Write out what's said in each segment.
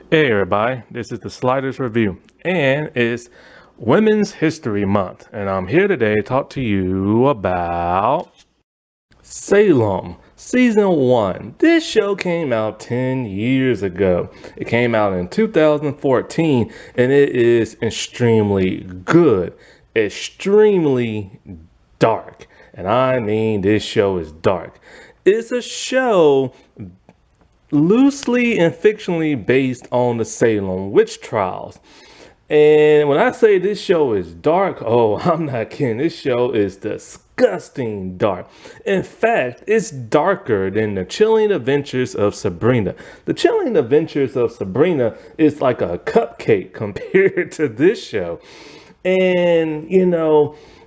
Hey everybody, this is the Sliders Review, and it's Women's History Month, and I'm here today to talk to you about Salem, Season 1. This show came out 10 years ago. It came out in 2014, and it is extremely good, extremely dark, and I mean this show is dark. It's a show loosely and fictionally based on the Salem witch trials. And when I say this show is dark, oh, I'm not kidding. This show is disgusting dark. In fact, it's darker than the chilling adventures of Sabrina. The chilling adventures of Sabrina is like a cupcake compared to this show. And,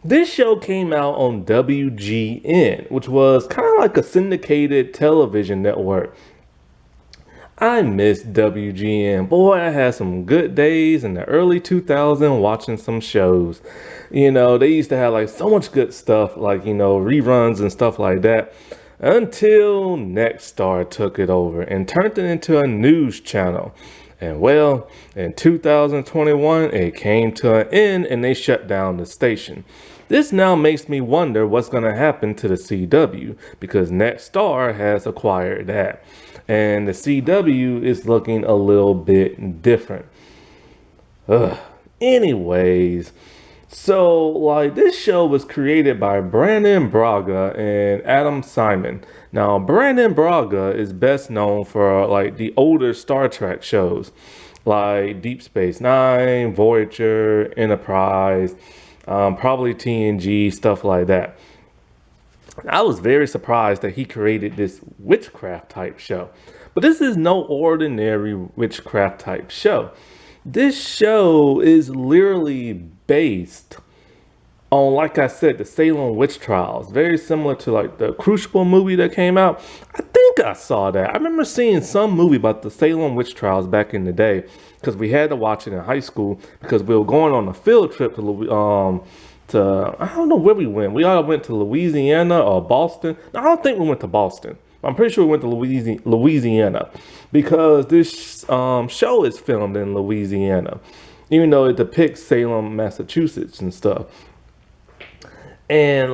this show came out on WGN, which was kind of like a syndicated television network. I miss WGN. Boy, I had some good days in the early 2000s watching some shows. They used to have like so much good stuff, like, reruns and stuff like that. Until Nexstar took it over and turned it into a news channel. And well, in 2021, it came to an end and they shut down the station. This now makes me wonder what's going to happen to the CW because Nexstar has acquired that. And the CW is looking a little bit different. Anyways, so like this show was created by Brandon Braga and Adam Simon. Now, Brandon Braga is best known for like the older Star Trek shows like Deep Space Nine, Voyager, Enterprise, probably TNG, stuff like that. I was very surprised that he created this witchcraft type show. But this is no ordinary witchcraft type show. This show is literally based on, like I said, the Salem witch trials. Very similar to like the Crucible movie that came out. I think I saw that. I remember seeing some movie about the Salem witch trials back in the day because we had to watch it in high school because we were going on a field trip to I don't know where we went. We all went to Louisiana or Boston. No, I don't think we went to Boston. I'm pretty sure we went to Louisiana because this show is filmed in Louisiana, even though it depicts Salem, Massachusetts and stuff. And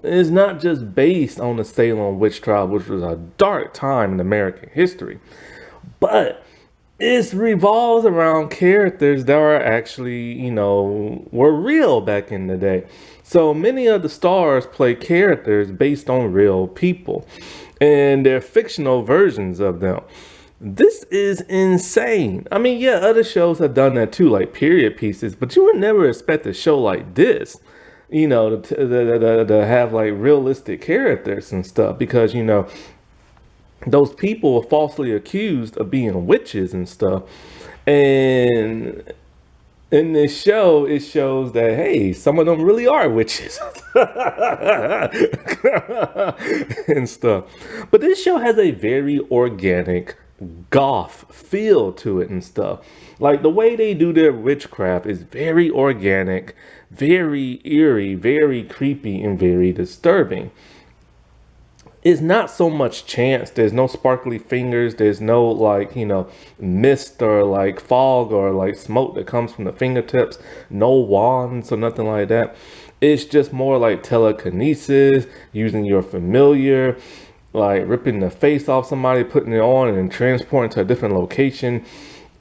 it's not just based on the Salem witch trial, which was a dark time in American history, but it revolves around characters that are actually, were real back in the day. So many of the stars play characters based on real people, and they're fictional versions of them. This is insane. I mean, yeah, other shows have done that too, like period pieces, but you would never expect a show like this, to have like realistic characters and stuff because, those people were falsely accused of being witches and stuff. And in this show, it shows that, hey, some of them really are witches and stuff. But this show has a very organic goth feel to it and stuff. Like the way they do their witchcraft is very organic, very eerie, very creepy, and very disturbing. It's not so much chance. There's no sparkly fingers. There's no mist or like fog or like smoke that comes from the fingertips. No wands or nothing like that. It's just more like telekinesis, using your familiar, like ripping the face off somebody, putting it on and transporting to a different location.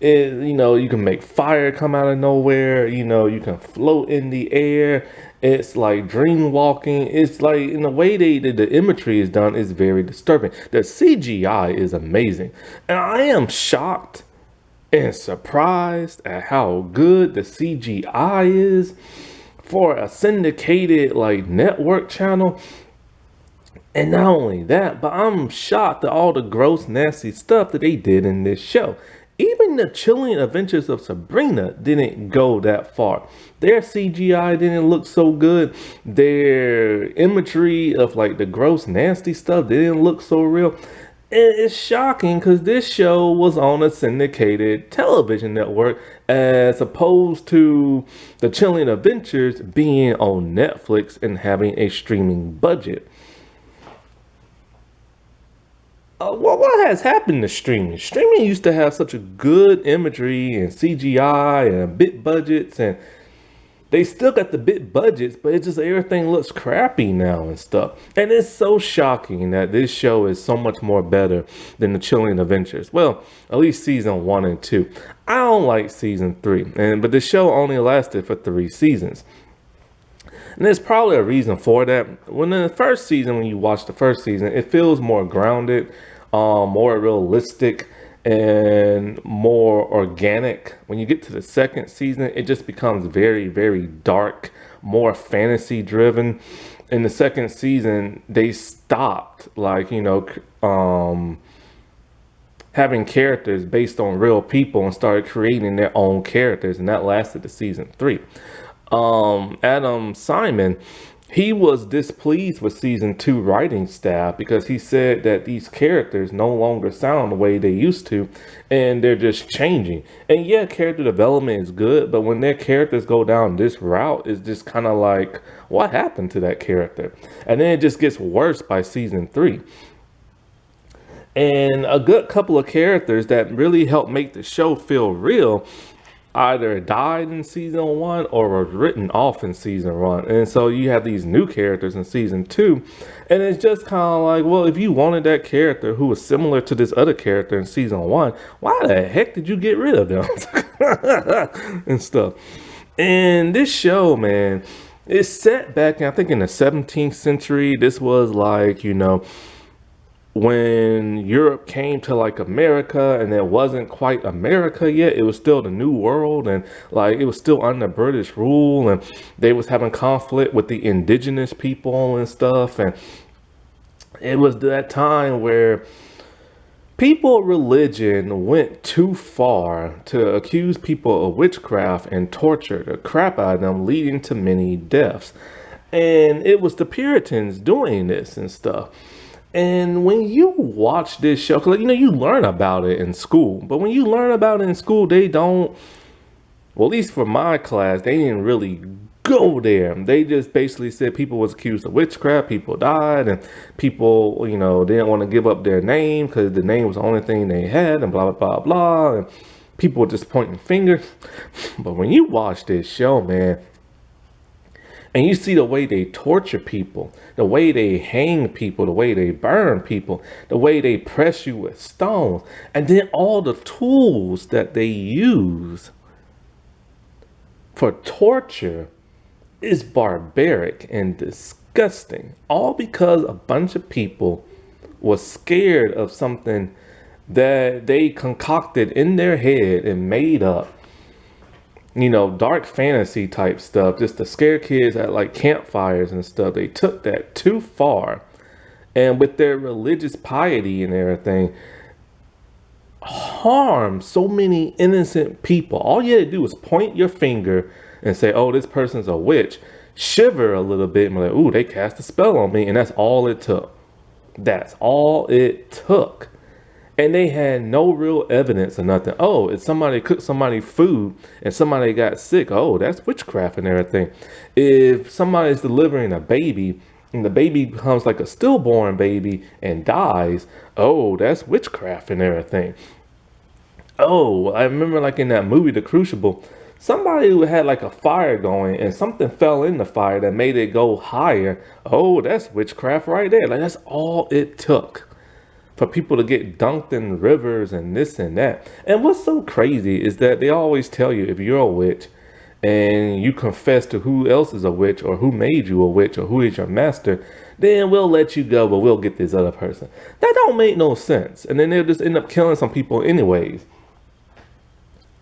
You can make fire come out of nowhere. You can float in the air. It's like dream walking. It's like in the way the imagery is done is very disturbing. The CGI is amazing. And I am shocked and surprised at how good the CGI is for a syndicated like network channel. And not only that, but I'm shocked at all the gross, nasty stuff that they did in this show. Even the chilling adventures of Sabrina didn't go that far. Their CGI didn't look so good. Their imagery of like the gross, nasty stuff didn't look so real. And it's shocking because this show was on a syndicated television network as opposed to the chilling adventures being on Netflix and having a streaming budget. What has happened to streaming? Streaming used to have such a good imagery and CGI and bit budgets, and they still got the bit budgets, but it just everything looks crappy now and stuff. And it's so shocking that this show is so much more better than the Chilling Adventures. Well, at least season 1 and 2. I don't like season 3, but the show only lasted for 3 seasons. And there's probably a reason for that. When in the first season, when you watch the first season, it feels more grounded, more realistic, and more organic. When you get to the second season, it just becomes very, very dark, more fantasy driven. In the second season, they stopped, like, having characters based on real people and started creating their own characters, and that lasted to season 3. Adam Simon, he was displeased with season 2 writing staff because he said that these characters no longer sound the way they used to, and they're just changing. And yeah, character development is good, but when their characters go down this route, it's just kind of like, what happened to that character? And then it just gets worse by season 3. And a good couple of characters that really helped make the show feel real either died in season 1 or were written off in season 1. And so you have these new characters in season 2. And it's just kind of like, well, if you wanted that character who was similar to this other character in season 1, why the heck did you get rid of them? And stuff. And this show, man, it's set back, I think, in the 17th century. This was like, when Europe came to like America, and it wasn't quite America yet. It was still the New World, and like it was still under British rule, and they was having conflict with the indigenous people and stuff. And it was that time where people religion went too far to accuse people of witchcraft and torture the crap out of them, leading to many deaths. And it was the Puritans doing this and stuff. And when you watch this show, 'cause, you learn about it in school, but when you learn about it in school, they don't, well, at least for my class, they didn't really go there. They just basically said people was accused of witchcraft, people died, and people, didn't want to give up their name because the name was the only thing they had, and blah, blah, blah, blah. And people were just pointing fingers. But when you watch this show, man, and you see the way they torture people, the way they hang people, the way they burn people, the way they press you with stones, and then all the tools that they use for torture is barbaric and disgusting. All because a bunch of people was scared of something that they concocted in their head and made up. Dark fantasy type stuff, just to scare kids at like campfires and stuff. They took that too far. And with their religious piety and everything, harm so many innocent people. All you had to do was point your finger and say, oh, this person's a witch. Shiver a little bit and be like, ooh, they cast a spell on me. And that's all it took. That's all it took. And they had no real evidence or nothing. Oh, if somebody cooked somebody food and somebody got sick, oh, that's witchcraft and everything. If somebody's delivering a baby and the baby becomes like a stillborn baby and dies, oh, that's witchcraft and everything. Oh, I remember like in that movie, The Crucible, somebody who had like a fire going and something fell in the fire that made it go higher. Oh, that's witchcraft right there. Like that's all it took for people to get dunked in rivers and this and that. And what's so crazy is that they always tell you if you're a witch and you confess to who else is a witch or who made you a witch or who is your master, then we'll let you go, but we'll get this other person. That don't make no sense. And then they'll just end up killing some people anyways.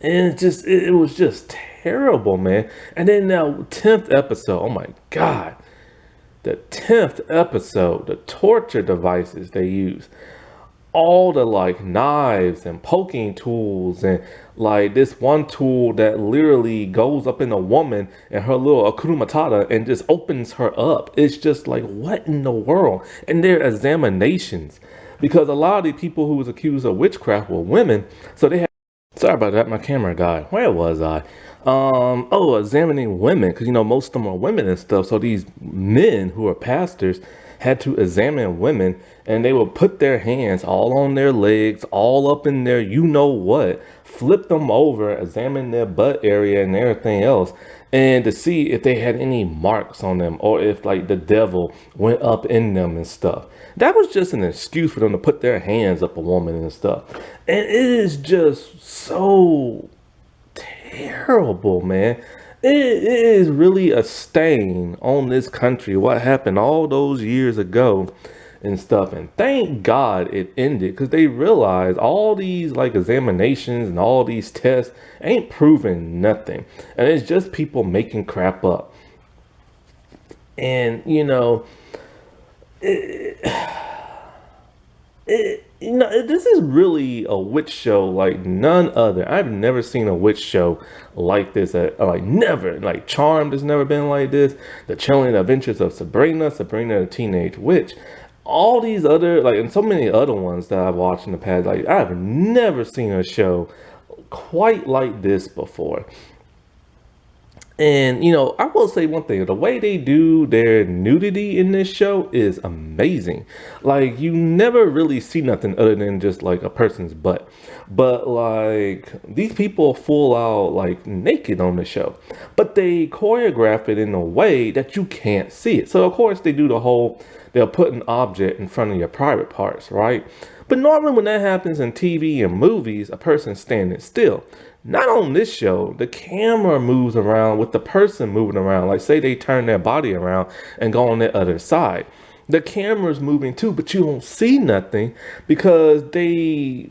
And it was just terrible, man. And then now 10th episode, oh my God. The 10th episode, the torture devices they use. All the like knives and poking tools and like this one tool that literally goes up in a woman and her little Akuna Matata and just opens her up. It's just like, what in the world? And their examinations, because a lot of the people who was accused of witchcraft were women. So they had, sorry about that, my camera died. Where was I? Examining women, because most of them are women and stuff. So these men who are pastors had to examine women, and they would put their hands all on their legs, all up in there, you know what, flip them over, examine their butt area and everything else, and to see if they had any marks on them or if like the devil went up in them and stuff. That was just an excuse for them to put their hands up a woman and stuff. And it is just so terrible, man. It is really a stain on this country, what happened all those years ago and stuff. And thank God it ended, because they realized all these like examinations and all these tests ain't proving nothing. And it's just people making crap up. And this is really a witch show like none other. I've never seen a witch show like this. Like never. Like Charmed has never been like this. The Chilling Adventures of Sabrina, Sabrina the Teenage Witch. All these other, like, and so many other ones that I've watched in the past. Like, I've never seen a show quite like this before. And I will say one thing: the way they do their nudity in this show is amazing. Like, you never really see nothing other than just like a person's butt. But like these people full out like naked on the show, but they choreograph it in a way that you can't see it. So of course they do the whole, they'll put an object in front of your private parts, right? But normally when that happens in TV and movies, a person's standing still. Not on this show. The camera moves around with the person moving around. Like, say they turn their body around and go on the other side. The camera's moving too, but you don't see nothing because they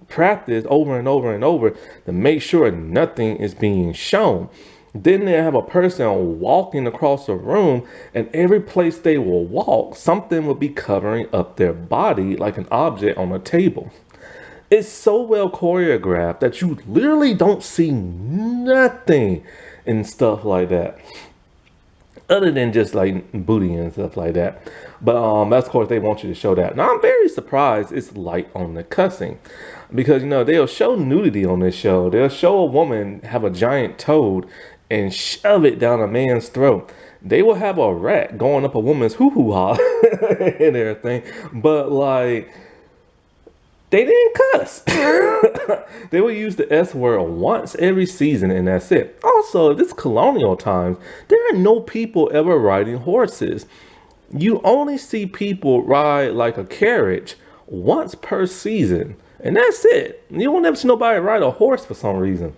practice over and over and over to make sure nothing is being shown. Then they have a person walking across the room, and every place they will walk, something will be covering up their body like an object on a table. It's so well choreographed that you literally don't see nothing and stuff like that. Other than just like booty and stuff like that. But that's, of course, they want you to show that. Now I'm very surprised it's light on the cussing. Because they'll show nudity on this show. They'll show a woman have a giant toad and shove it down a man's throat. They will have a rat going up a woman's hoo-hoo-ha and everything. But like, they didn't cuss. They will use the S word once every season, and that's it. Also, this colonial times, there are no people ever riding horses. You only see people ride like a carriage once per season, and that's it. You won't ever see nobody ride a horse for some reason.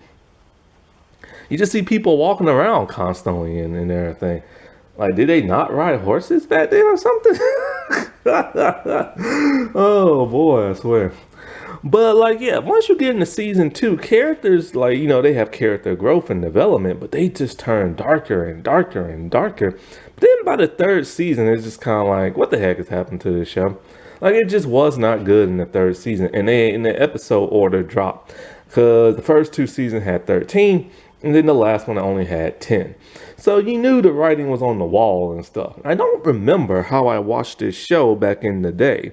You just see people walking around constantly and everything. Like, did they not ride horses back then or something? Oh boy, I swear. But like, yeah, once you get into season 2, characters, like, they have character growth and development, but they just turn darker and darker and darker. But then by the 3rd season, it's just kind of like, what the heck has happened to this show? Like, it just was not good in the 3rd season, and they in the episode order dropped, because the first 2 seasons had 13, and then the last one only had 10. So you knew the writing was on the wall and stuff. I don't remember how I watched this show back in the day.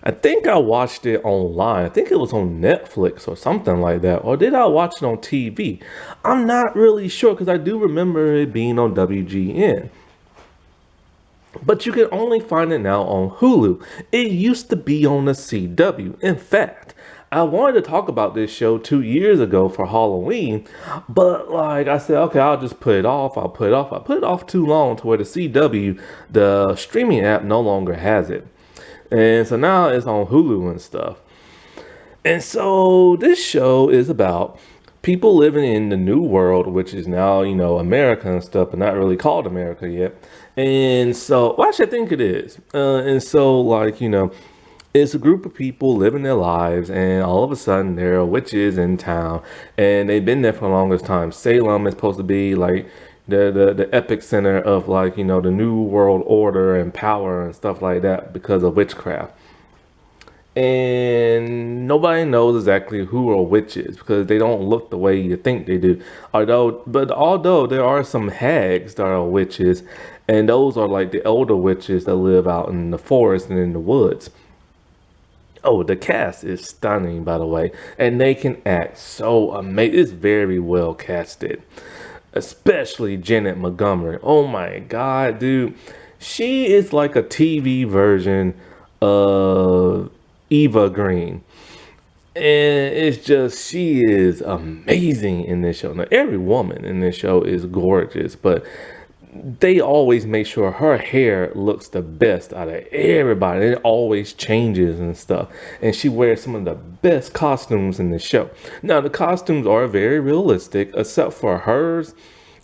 I think I watched it online. I think it was on Netflix or something like that. Or did I watch it on TV? I'm not really sure, because I do remember it being on WGN. But you can only find it now on Hulu. It used to be on the CW. In fact, I wanted to talk about this show 2 years ago for Halloween, but like I said, okay, I'll just put it off. I put it off too long to where the CW, the streaming app, no longer has it. And so now it's on Hulu and stuff. And so this show is about people living in the new world, which is now, America and stuff, but not really called America yet. And so, well, actually, I think it is. And so, like, it's a group of people living their lives, and all of a sudden there are witches in town, and they've been there for the longest time. Salem is supposed to be like the epic center of, like, the new world order and power and stuff like that because of witchcraft. And nobody knows exactly who are witches because they don't look the way you think they do. Although there are some hags that are witches, and those are like the elder witches that live out in the forest and in the woods. Oh, the cast is stunning, by the way, and they can act so amazing. It's very well casted. especially Janet Montgomery. Oh my God, dude. She is like a TV version of Eva Green. And it's just, she is amazing in this show. Now, every woman in this show is gorgeous, but they always make sure her hair looks the best out of everybody. It always changes and stuff. And she wears some of the best costumes in the show. Now, the costumes are very realistic, except for hers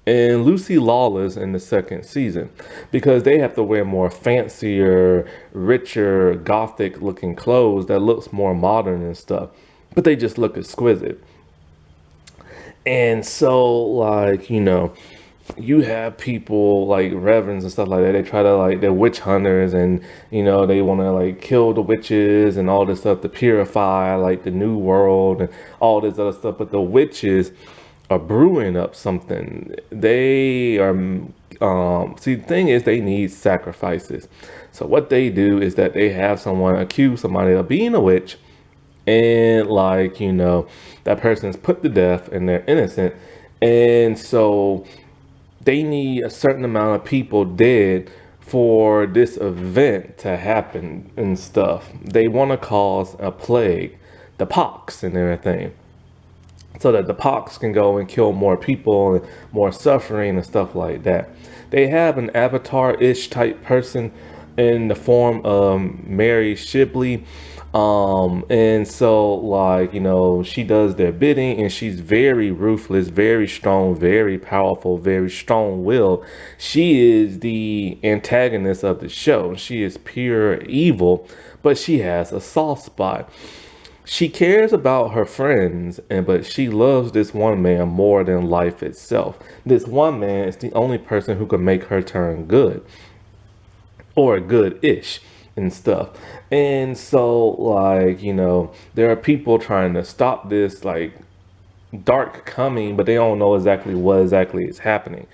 and Lucy Lawless in the second season, because they have to wear more fancier, richer, gothic looking clothes that looks more modern and stuff. But they just look exquisite. And so, like, you have people like reverends and stuff like that. They try to, like, they're witch hunters, and they want to like kill the witches and all this stuff to purify like the new world and all this other stuff. But the witches are brewing up something. They are see, the thing is, they need sacrifices. So what they do is that they have someone accuse somebody of being a witch, and like that person is put to death and they're innocent, and so they need a certain amount of people dead for this event to happen and stuff. They want to cause a plague, the pox and everything, so that the pox can go and kill more people and more suffering and stuff like that. They have an avatar-ish type person in the form of Mary Shibley. And so, like, she does their bidding, and she's very ruthless, very strong, very powerful, very strong-willed. She is the antagonist of the show. She is pure evil, but she has a soft spot. She cares about her friends, but she loves this one man more than life itself. This one man is the only person who can make her turn good, or good-ish and stuff. And so, like, there are people trying to stop this, like, dark coming, but they don't know exactly what exactly is happening.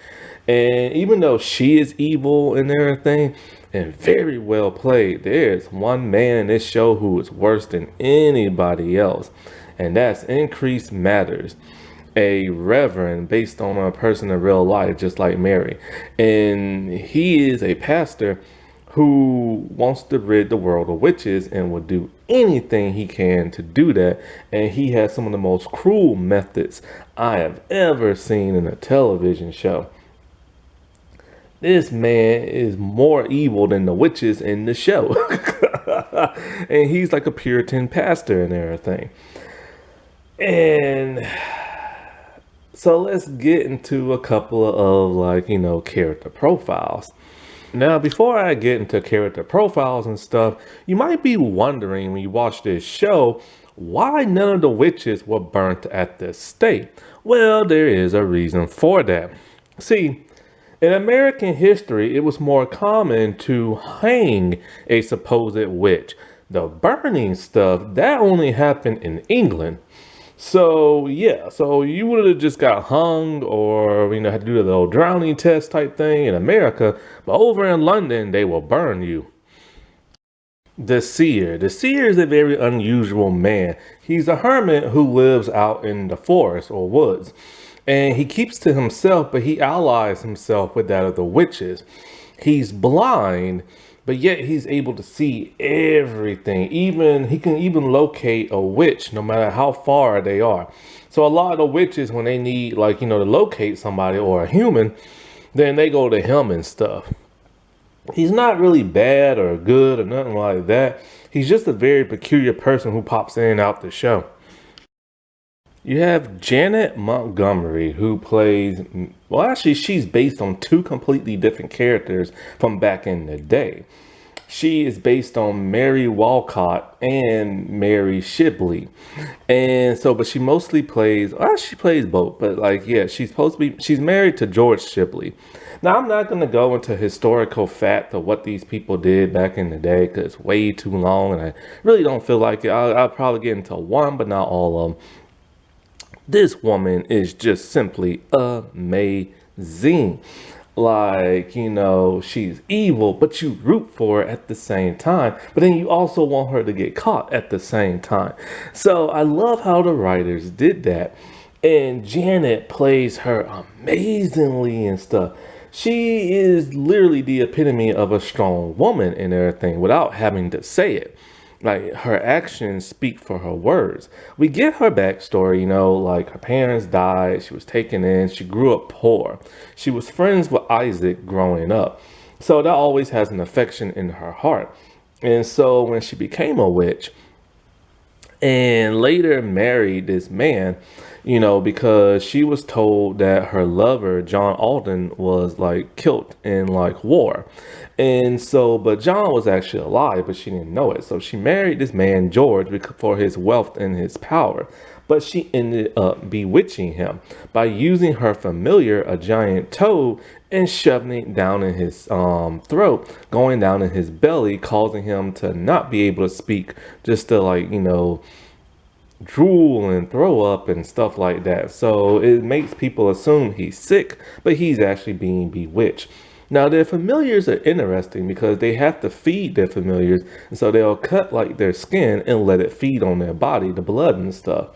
And even though she is evil and everything, and very well played, there's one man in this show who is worse than anybody else, and that's Increase Matters, a reverend based on a person in real life, just like Mary. And he is a pastor who wants to rid the world of witches and will do anything he can to do that. And he has some of the most cruel methods I have ever seen in a television show. This man is more evil than the witches in the show. And he's like a Puritan pastor and everything. And so let's get into a couple of, like, character profiles. Now, before I get into character profiles and stuff, you might be wondering when you watch this show, why none of the witches were burnt at the stake? Well, there is a reason for that. See, in American history, it was more common to hang a supposed witch. The burning stuff, that only happened in England. So yeah, so you would have just got hung, or had to do the little drowning test type thing in America, but over in London they will burn you. The seer is a very unusual man. He's a hermit who lives out in the forest or woods, and he keeps to himself, but he allies himself with that of the witches. He's blind, but yet he's able to see everything. Even he can even locate a witch no matter how far they are. So a lot of the witches, when they need, like, to locate somebody or a human, then they go to him and stuff. He's not really bad or good or nothing like that. He's just a very peculiar person who pops in and out the show. You have Janet Montgomery, who plays, well, actually, she's based on two completely different characters from back in the day. She is based on Mary Walcott and Mary Shibley. And so, but she mostly plays, well, she plays both, but like, yeah, she's married to George Shibley. Now, I'm not going to go into historical fact of what these people did back in the day, because it's way too long, and I really don't feel like it. I'll probably get into one, but not all of them. This woman is just simply amazing. Like, she's evil, but you root for her at the same time. But then you also want her to get caught at the same time. So I love how the writers did that. And Janet plays her amazingly and stuff. She is literally the epitome of a strong woman and everything without having to say it. Like her actions speak for her words. We get her backstory, like her parents died, she was taken in, she grew up poor. She was friends with Isaac growing up. So that always has an affection in her heart. And so when she became a witch, and later married this man, because she was told that her lover, John Alden, was like killed in like war. And so, but John was actually alive, but she didn't know it. So she married this man, George, for his wealth and his power. But she ended up bewitching him by using her familiar, a giant toad, and shoving it down in his throat, going down in his belly, causing him to not be able to speak, just to like, drool and throw up and stuff like that. So it makes people assume he's sick, but he's actually being bewitched. Now, their familiars are interesting because they have to feed their familiars, and so they'll cut like their skin and let it feed on their body, the blood and stuff.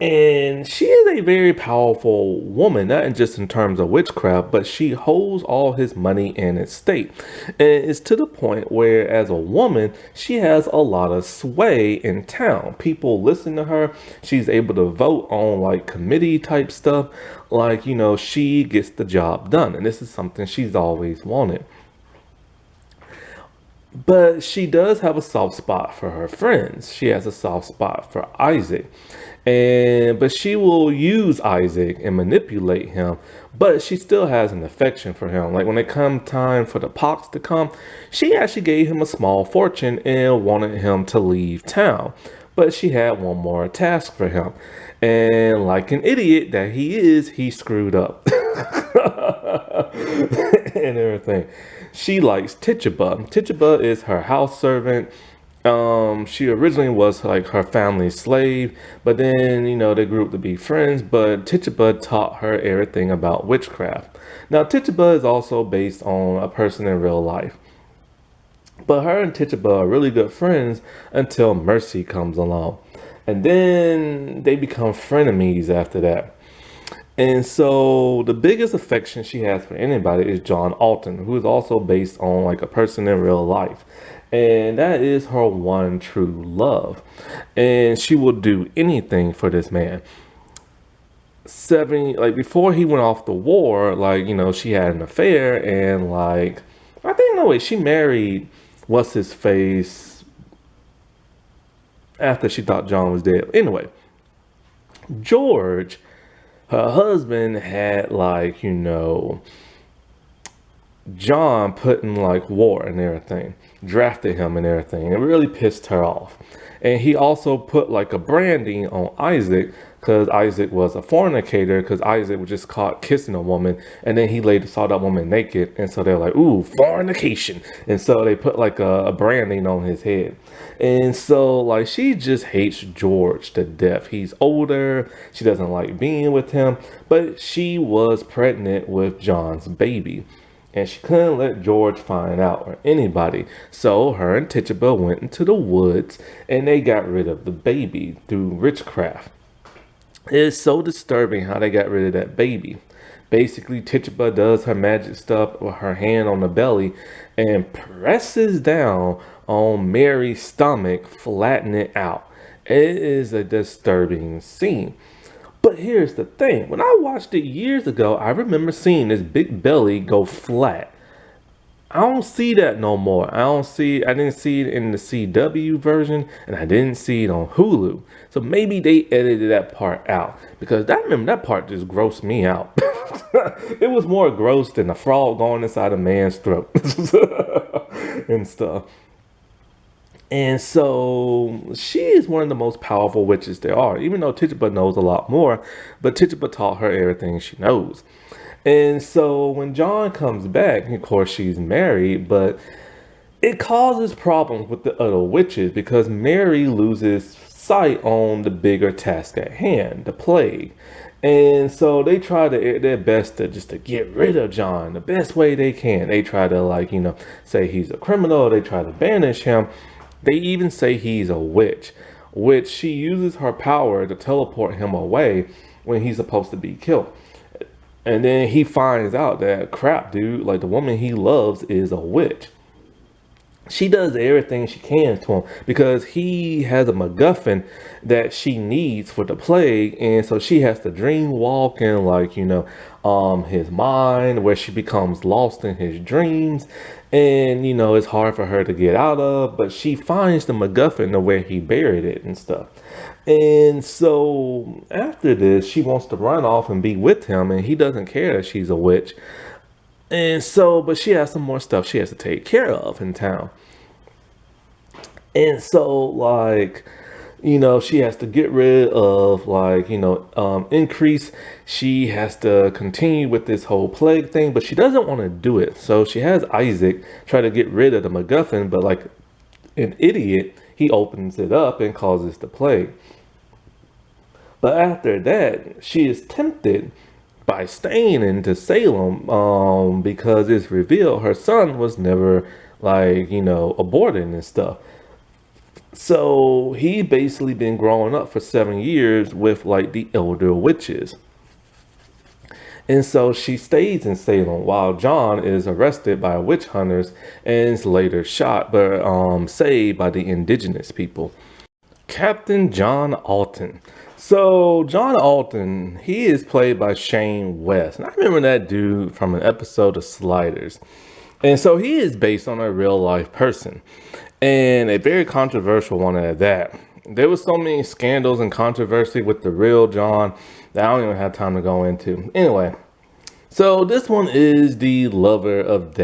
And she is a very powerful woman, not just in terms of witchcraft, but she holds all his money and estate. And it's to the point where, as a woman, she has a lot of sway in town. People listen to her. She's able to vote on like committee type stuff. Like, she gets the job done. And this is something she's always wanted. But she does have a soft spot for her friends. She has a soft spot for Isaac. But she will use Isaac and manipulate him, but she still has an affection for him. Like when it come time for the pox to come, she actually gave him a small fortune and wanted him to leave town. But she had one more task for him. And like an idiot that he is, he screwed up. And everything. She likes Tituba. Tituba is her house servant. She originally was like her family's slave, but then, they grew up to be friends, but Tituba taught her everything about witchcraft. Now, Tituba is also based on a person in real life. But her and Tituba are really good friends until Mercy comes along. And then they become frenemies after that. And so the biggest affection she has for anybody is John Alton, who is also based on like a person in real life. And that is her one true love. And she will do anything for this man. Like before he went off the war, like, she had an affair and like, I think, no, wait, she married, what's his face, after she thought John was dead. Anyway, George, her husband, had like, John put in like war and everything, drafted him and everything. It really pissed her off. And he also put like a branding on Isaac because Isaac was a fornicator, because Isaac was just caught kissing a woman, and then he later saw that woman naked, and so they're like, ooh, fornication. And so they put like a branding on his head. And so like she just hates George to death. He's older, she doesn't like being with him, but she was pregnant with John's baby. And she couldn't let George find out, or anybody. So her and Tituba went into the woods and they got rid of the baby through witchcraft. It's so disturbing how they got rid of that baby. Basically, Tituba does her magic stuff with her hand on the belly and presses down on Mary's stomach, flattening it out. It is a disturbing scene. But here's the thing. When I watched it years ago, I remember seeing this big belly go flat. I don't see that no more. I didn't see it in the CW version, and I didn't see it on Hulu. So maybe they edited that part out, because I remember that part just grossed me out. It was more gross than a frog going inside a man's throat and stuff. And so she is one of the most powerful witches there are, even though Tituba knows a lot more, but Tituba taught her everything she knows. And so when John comes back, of course she's married, but it causes problems with the other witches because Mary loses sight on the bigger task at hand, the plague. And so they try their best to get rid of John the best way they can. They try to say he's a criminal. They try to banish him. They even say he's a witch. which she uses her power to teleport him away when he's supposed to be killed. And then he finds out that crap, dude, like the woman he loves is a witch. She does everything she can to him because he has a MacGuffin that she needs for the plague, and so she has to dream walk in, like, his mind, where she becomes lost in his dreams, and it's hard for her to get out of, but she finds the MacGuffin to where he buried it and stuff. And so after this, she wants to run off and be with him, and he doesn't care that she's a witch. And so, but she has some more stuff she has to take care of in town. And so, like, she has to get rid of, like, increase. She has to continue with this whole plague thing, but she doesn't want to do it. So she has Isaac try to get rid of the MacGuffin, but like an idiot, he opens it up and causes the plague. But after that, she is tempted by staying into Salem, because it's revealed her son was never, like, aborted and stuff. So he basically been growing up for 7 years with like the elder witches. And so she stays in Salem while John is arrested by witch hunters and is later shot, but saved by the indigenous people. Captain John Alton. So John Alton, he is played by Shane West. And I remember that dude from an episode of Sliders. And so he is based on a real life person, and a very controversial one at that. There was so many scandals and controversy with the real John that I don't even have time to go into. Anyway, so this one is the lover of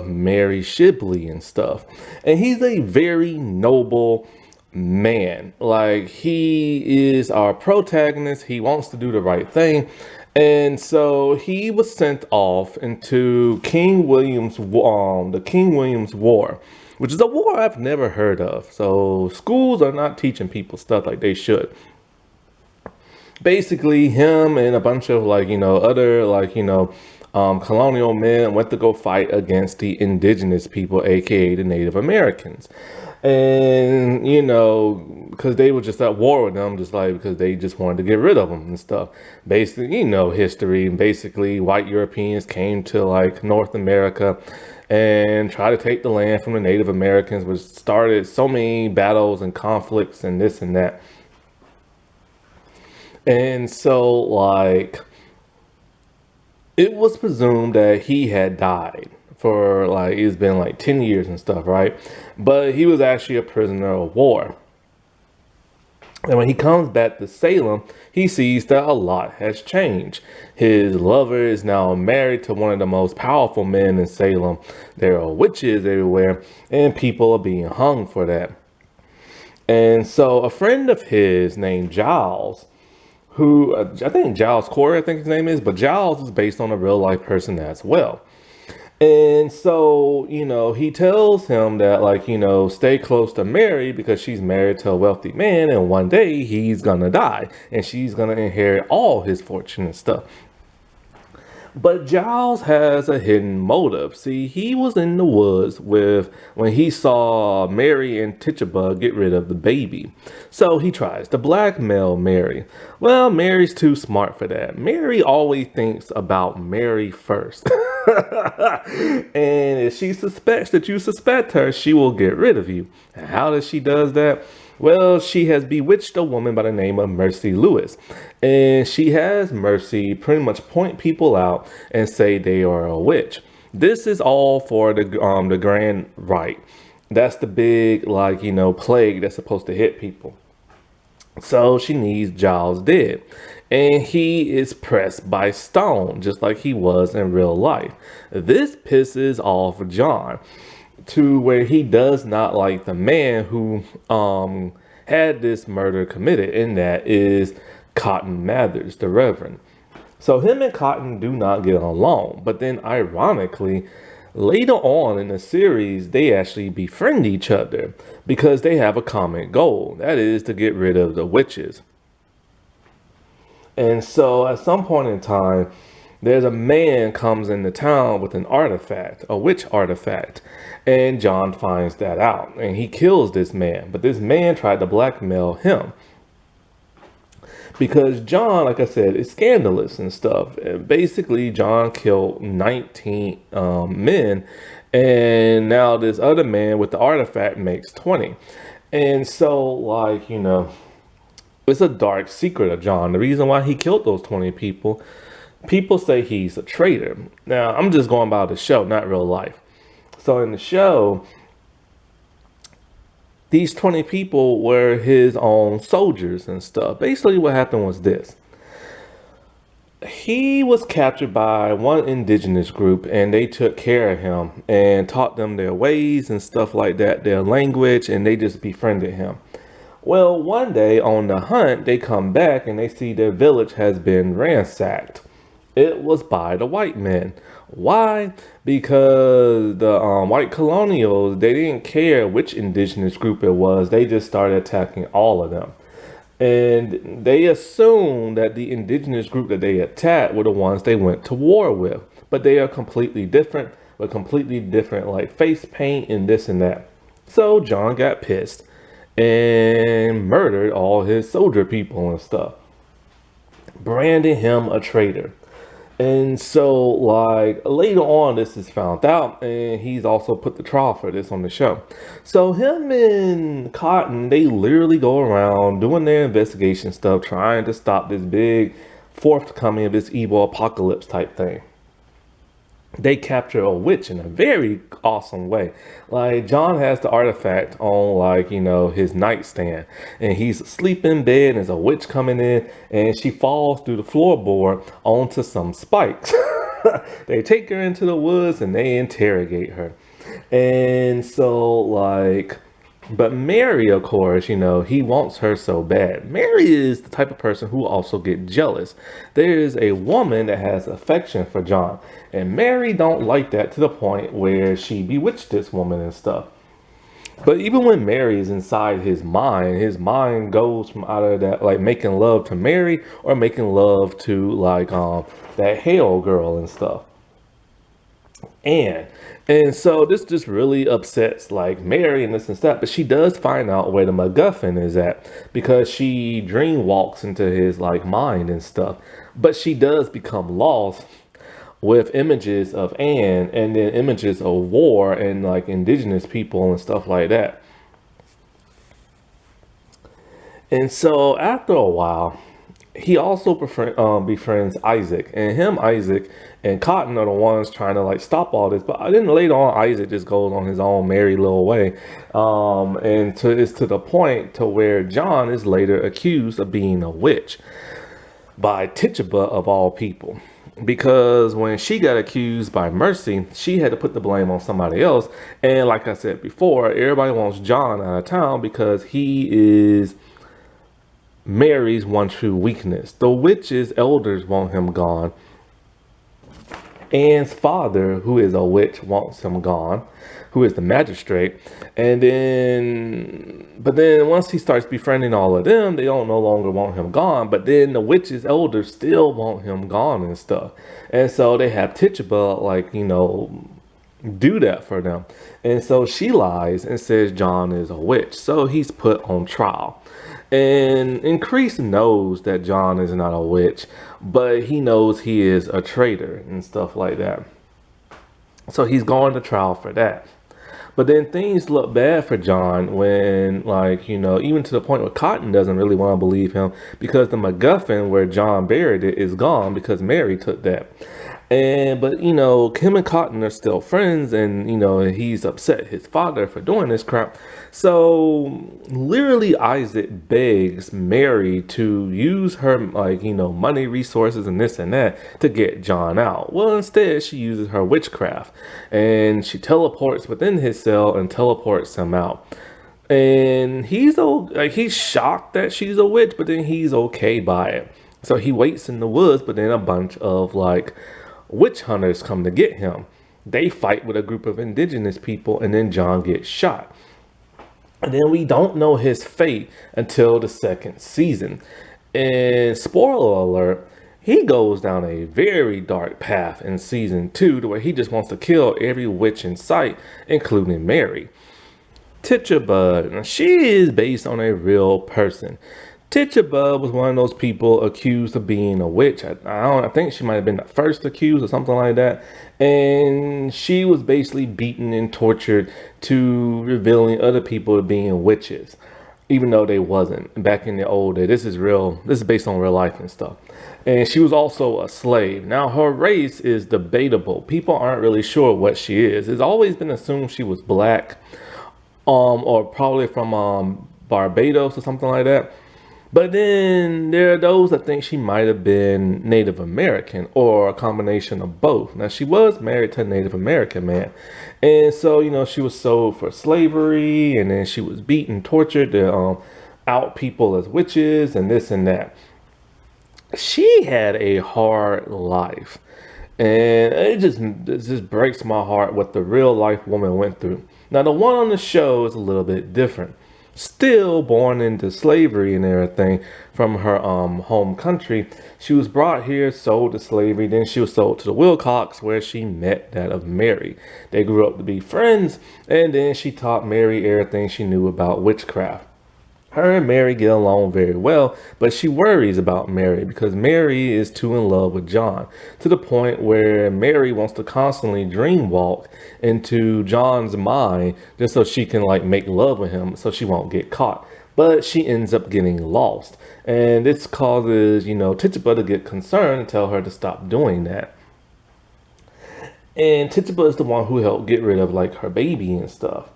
Mary Shibley and stuff. And he's a very noble man. Like, he is our protagonist. He wants to do the right thing. And so he was sent off into the King William's War, which is a war I've never heard of. So schools are not teaching people stuff like they should. Basically, him and a bunch of other colonial men went to go fight against the indigenous people, aka the Native Americans. And because they were just at war with them, just like because they just wanted to get rid of them and stuff. Basically, history. Basically, white Europeans came to like North America and try to take the land from the Native Americans, which started so many battles and conflicts and this and that. And so, like, it was presumed that he had died for like, it's been like 10 years and stuff, right? But he was actually a prisoner of war. And when he comes back to Salem, he sees that a lot has changed. His lover is now married to one of the most powerful men in Salem. There are witches everywhere, and people are being hung for that. And so a friend of his named Giles, who I think Giles Corey, I think his name is, but Giles is based on a real life person as well. And so, he tells him that, like, stay close to Mary because she's married to a wealthy man, and one day he's gonna die and she's gonna inherit all his fortune and stuff. But Giles has a hidden motive. See, he was in the woods when he saw Mary and Tituba get rid of the baby. So he tries to blackmail Mary. Well, Mary's too smart for that. Mary always thinks about Mary first. And if she suspects that you suspect her, she will get rid of you. And how does she does that? Well, she has bewitched a woman by the name of Mercy Lewis. And she has Mercy pretty much point people out and say they are a witch. This is all for the grand rite. That's the big, plague that's supposed to hit people. So she needs Giles dead. And he is pressed by stone, just like he was in real life. This pisses off John to where he does not like the man who had this murder committed, and that is Cotton Mathers, the Reverend. So him and Cotton do not get along, but then ironically, later on in the series, they actually befriend each other because they have a common goal. That is to get rid of the witches. And so at some point in time, there's a man comes into town with an artifact, a witch artifact, and John finds that out and he kills this man. But this man tried to blackmail him because John, like I said, is scandalous and stuff. And basically, John killed 19 men, and now this other man with the artifact makes 20. And so, like, it's a dark secret of John. The reason why he killed those 20 people, people say he's a traitor. Now, I'm just going by the show, not real life. So in the show, these 20 people were his own soldiers and stuff. Basically, what happened was this. He was captured by one indigenous group and they took care of him and taught them their ways and stuff like that, their language, and they just befriended him. Well, one day on the hunt, they come back and they see their village has been ransacked. It was by the white men. Why? Because the white colonials, they didn't care which indigenous group it was. They just started attacking all of them. And they assumed that the indigenous group that they attacked were the ones they went to war with. But they are completely different, with completely different like face paint and this and that. So John got pissed and murdered all his soldier people and stuff, branding him a traitor. And so, like, later on, this is found out, and he's also put the trial for this on the show. So, him and Cotton, they literally go around doing their investigation stuff, trying to stop this big forthcoming of this evil apocalypse type thing. They capture a witch in a very awesome way. Like John has the artifact on like, his nightstand and he's asleep in bed and there's a witch coming in and she falls through the floorboard onto some spikes. They take her into the woods and they interrogate her. And so like, but Mary, of course, he wants her so bad. Mary is the type of person who also get jealous. There is a woman that has affection for John, and Mary don't like that to the point where she bewitched this woman and stuff. But even when Mary is inside his mind goes from out of that, like making love to Mary or making love to like that Hale girl and stuff. And so this just really upsets like Mary and this and stuff, but she does find out where the MacGuffin is at because she dream walks into his like mind and stuff. But she does become lost with images of Anne and then images of war and like indigenous people and stuff like that. And so after a while, he also befriends Isaac, and Isaac, and Cotton are the ones trying to like stop all this. But then later on, Isaac just goes on his own merry little way, it's to the point to where John is later accused of being a witch by Tituba of all people. Because when she got accused by Mercy, she had to put the blame on somebody else. And like I said before, everybody wants John out of town because he is Mary's one true weakness. The witch's elders want him gone. Anne's father, who is a witch, wants him gone, who is the magistrate. But then once he starts befriending all of them, they don't no longer want him gone. But then the witch's elders still want him gone and stuff. And so they have Tituba, like, do that for them. And so she lies and says John is a witch. So he's put on trial. And Increase knows that John is not a witch, but he knows he is a traitor and stuff like that. So he's going to trial for that. But then things look bad for John when, like, even to the point where Cotton doesn't really want to believe him because the MacGuffin where John buried it is gone because Mary took that. But Kim and Cotton are still friends, and he's upset his father for doing this crap. So literally Isaac begs Mary to use her money, resources, and this and that to get John out. Well, instead she uses her witchcraft and she teleports within his cell and teleports him out. And he's shocked that she's a witch, but then he's okay by it. So he waits in the woods, but then a bunch of witch hunters come to get him. They fight with a group of indigenous people, and then John gets shot. And then we don't know his fate until the second season. And spoiler alert, he goes down a very dark path in season 2 to where he just wants to kill every witch in sight, including Mary. Tituba, she is based on a real person. Tituba was one of those people accused of being a witch. I think she might have been the first accused or something like that. And she was basically beaten and tortured to revealing other people to being witches, even though they wasn't back in the old day. This is real. This is based on real life and stuff. And she was also a slave. Now her race is debatable. People aren't really sure what she is. It's always been assumed she was black, or probably from Barbados or something like that. But then there are those that think she might have been Native American or a combination of both. Now she was married to a Native American man, and so she was sold for slavery, and then she was beaten, tortured to out people as witches and this and that. She had a hard life, and it just breaks my heart what the real life woman went through. Now the one on the show is a little bit different. Still born into slavery and everything from her home country. She was brought here, sold to slavery, then she was sold to the Wilcox, where she met that of Mary. They grew up to be friends, and then she taught Mary everything she knew about witchcraft. Her and Mary get along very well, but she worries about Mary because Mary is too in love with John, to the point where Mary wants to constantly dream walk into John's mind just so she can make love with him so she won't get caught. But she ends up getting lost, and this causes Tituba to get concerned and tell her to stop doing that. And Tituba is the one who helped get rid of her baby and stuff.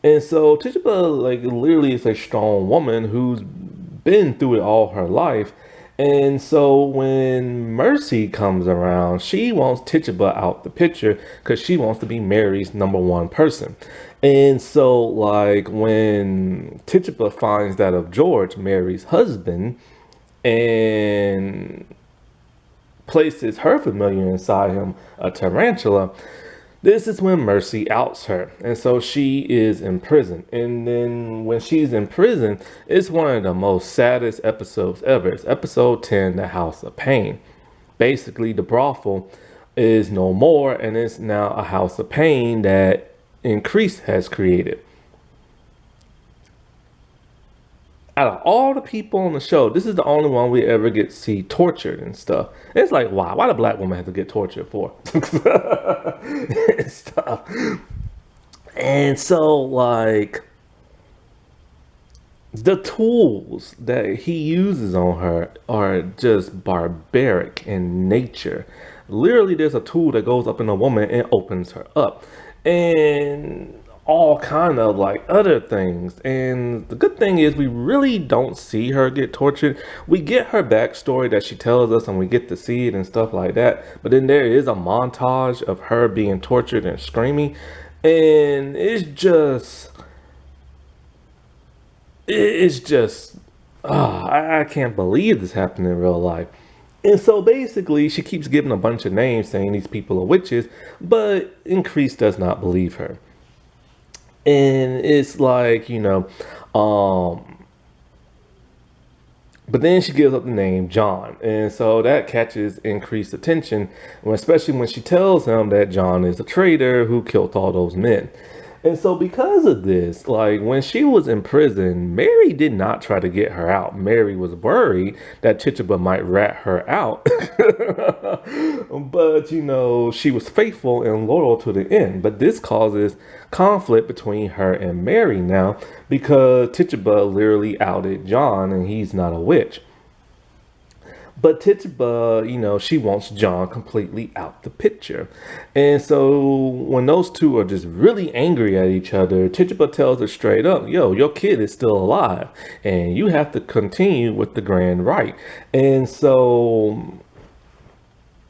And so Tituba literally is a strong woman who's been through it all her life. And so when Mercy comes around, she wants Tituba out the picture because she wants to be Mary's number one person. And so when Tituba finds that of George, Mary's husband, and places her familiar inside him, a tarantula, this is when Mercy outs her, and so she is in prison. And then when she's in prison, it's one of the most saddest episodes ever. It's episode 10, The House of Pain. Basically, the brothel is no more, and it's now a house of pain that Increase has created. Out of all the people on the show, this is the only one we ever get to see tortured and stuff. It's why? Why the black woman have to get tortured for? And stuff. And so, the tools that he uses on her are just barbaric in nature. Literally, there's a tool that goes up in a woman and opens her up. And all kind of other things. And the good thing is we really don't see her get tortured. We get her backstory that she tells us and we get to see it and stuff like that. But then there is a montage of her being tortured and screaming. And I can't believe this happened in real life. And so basically she keeps giving a bunch of names saying these people are witches, but Increase does not believe her. And it's but then she gives up the name John. And so that catches Increased attention, especially when she tells him that John is a traitor who killed all those men. And so because of this, when she was in prison, Mary did not try to get her out. Mary was worried that Tituba might rat her out. But, she was faithful and loyal to the end. But this causes conflict between her and Mary now because Tituba literally outed John and he's not a witch. But Tituba, she wants John completely out the picture. And so when those two are just really angry at each other, Tituba tells her straight up, yo, your kid is still alive and you have to continue with the grand rite. And so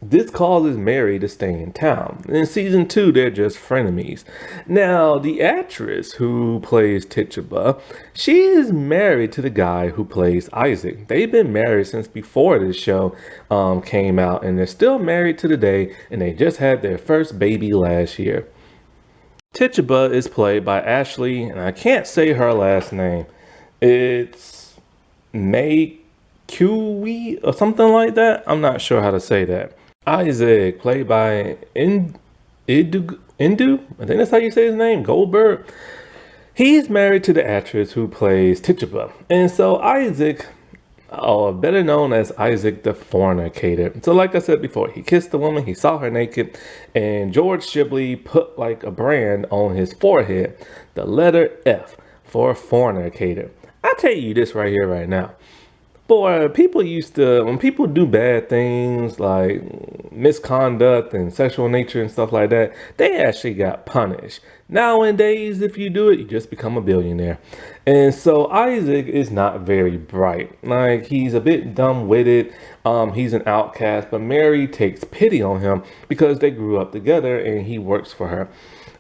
this causes Mary to stay in town. In season 2, they're just frenemies. Now, the actress who plays Tituba, she is married to the guy who plays Isaac. They've been married since before this show came out, and they're still married to the day, and they just had their first baby last year. Tituba is played by Ashley, and I can't say her last name. It's May Kiwi or something like that. I'm not sure how to say that. Isaac, played by Indu, I think that's how you say his name, Goldberg. He's married to the actress who plays Tituba. And so Isaac, better known as Isaac the Fornicator. So like I said before, he kissed the woman, he saw her naked, and George Shibley put like a brand on his forehead, the letter F for fornicator. I tell you this right here, right now. Boy, people used to, when people do bad things like misconduct and sexual nature and stuff like that, they actually got punished. Nowadays, if you do it, you just become a billionaire. And so Isaac is not very bright. Like, he's a bit dumb-witted. He's an outcast, but Mary takes pity on him because they grew up together and he works for her.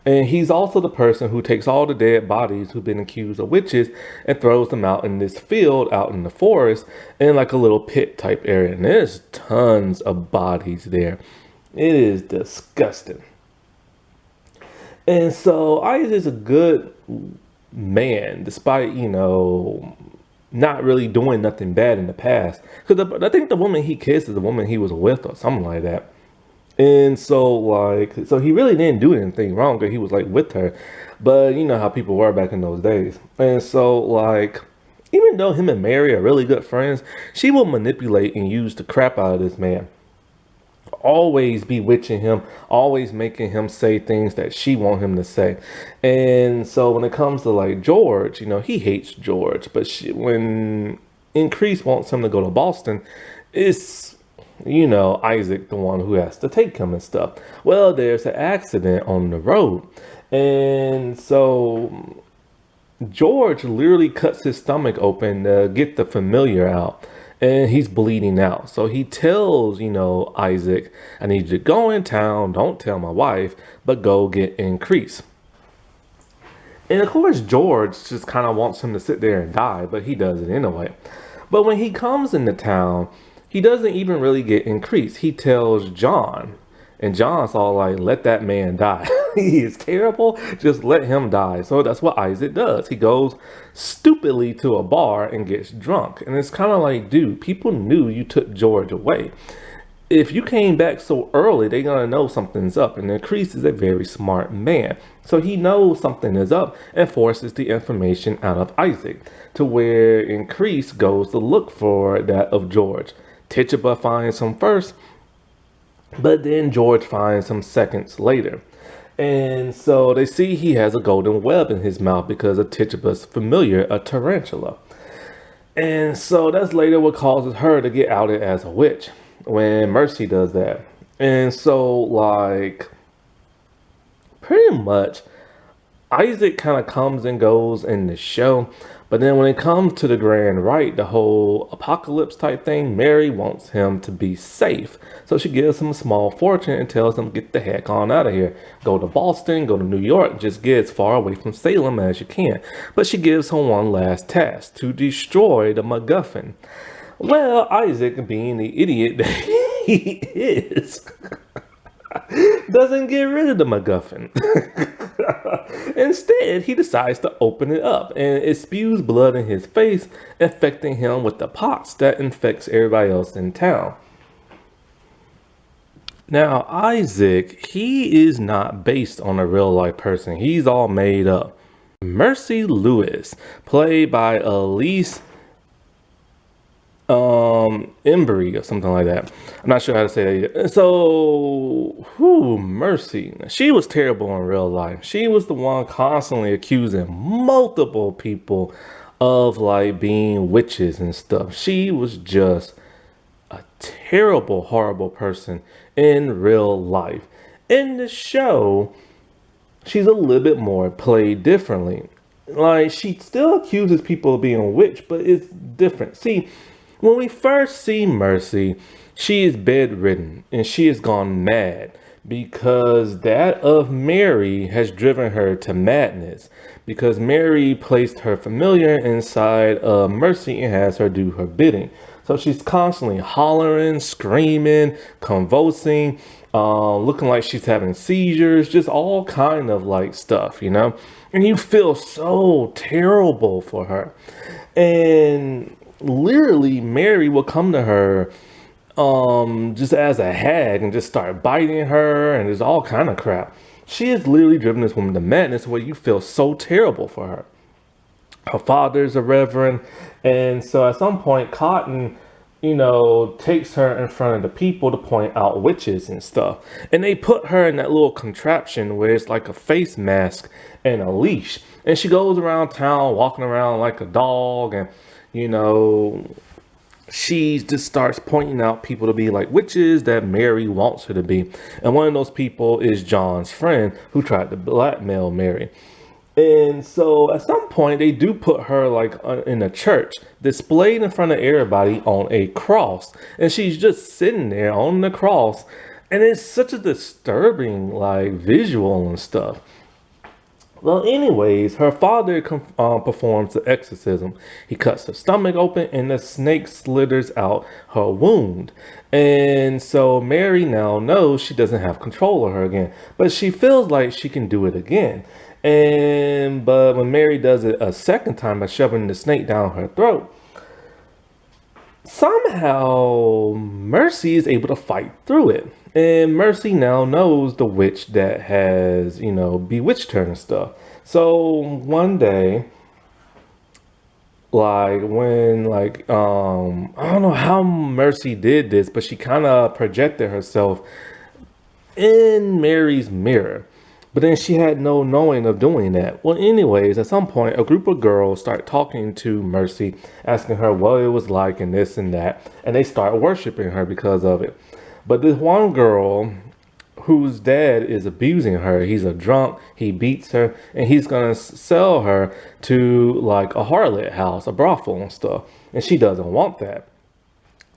And he's also the person who takes all the dead bodies who've been accused of witches and throws them out in this field, out in the forest, in like a little pit type area. And there's tons of bodies there. It is disgusting. And so Isaac is a good man, despite, not really doing nothing bad in the past. Because I think the woman he kissed is the woman he was with or something like that. And so he really didn't do anything wrong because he was like with her. But you know how people were back in those days. And so even though him and Mary are really good friends, she will manipulate and use the crap out of this man. Always bewitching him, always making him say things that she want him to say. And so when it comes to like George, he hates George. But when Increase wants him to go to Boston, it's Isaac, the one who has to take him and stuff. Well, there's an accident on the road. And so George literally cuts his stomach open to get the familiar out. And he's bleeding out. So he tells, Isaac, I need you to go in town. Don't tell my wife, but go get Increase. And of course, George just kind of wants him to sit there and die, but he does it anyway. But when he comes into town, he doesn't even really get Increase. He tells John, and John's all like, let that man die. He is terrible. Just let him die. So that's what Isaac does. He goes stupidly to a bar and gets drunk. And it's kind of like, dude, people knew you took George away. If you came back so early, they're going to know something's up. And Increase is a very smart man. So he knows something is up and forces the information out of Isaac to where Increase goes to look for that of George. Tituba finds him first, but then George finds him seconds later. And so they see he has a golden web in his mouth because of Tituba's familiar, a tarantula. And so that's later what causes her to get outed as a witch when Mercy does that. And so pretty much Isaac kind of comes and goes in the show. But then when it comes to the grand right, the whole apocalypse type thing, Mary wants him to be safe. So she gives him a small fortune and tells him, get the heck on out of here. Go to Boston, go to New York, just get as far away from Salem as you can. But she gives him one last task, to destroy the MacGuffin. Well, Isaac, being the idiot that he is, doesn't get rid of the MacGuffin. Instead, he decides to open it up, and it spews blood in his face, infecting him with the pox that infects everybody else in town. Now, Isaac, he is not based on a real life person. He's all made up. Mercy Lewis, played by Elise Embry or something like that. I'm not sure how to say that either. So Mercy, she was terrible in real life. She was the one constantly accusing multiple people of being witches and stuff. She was just a terrible, horrible person in real life. In the show, she's a little bit more played differently. She still accuses people of being a witch, but it's different. See, when we first see Mercy, she is bedridden and she has gone mad because that of Mary has driven her to madness, because Mary placed her familiar inside of Mercy and has her do her bidding. So she's constantly hollering, screaming, convulsing, looking like she's having seizures, just all kind of stuff, and you feel so terrible for her. And literally Mary will come to her just as a hag and just start biting her and there's all kind of crap. She has literally driven this woman to madness where you feel so terrible for her. Her father's a reverend, and so at some point Cotton, takes her in front of the people to point out witches and stuff. And they put her in that little contraption where it's like a face mask and a leash. And she goes around town walking around like a dog, and you know she just starts pointing out people to be like witches that Mary wants her to be. And one of those people is John's friend who tried to blackmail Mary. And so at some point they do put her like in a church, displayed in front of everybody on a cross. And she's just sitting there on the cross. And it's such a disturbing like visual and stuff. Well, anyways, her father performs the exorcism. He cuts her stomach open and the snake slithers out her wound. And so Mary now knows she doesn't have control of her again, but she feels like she can do it again. But when Mary does it a second time by shoving the snake down her throat, somehow Mercy is able to fight through it. And Mercy now knows the witch that has, bewitched her and stuff. So one day, I don't know how Mercy did this, but she kind of projected herself in Mary's mirror. But then she had no knowing of doing that. Well, anyways, at some point, a group of girls start talking to Mercy, asking her what it was like and this and that. And they start worshiping her because of it. But this one girl whose dad is abusing her, he's a drunk, he beats her, and he's going to sell her to like a harlot house, a brothel and stuff. And she doesn't want that.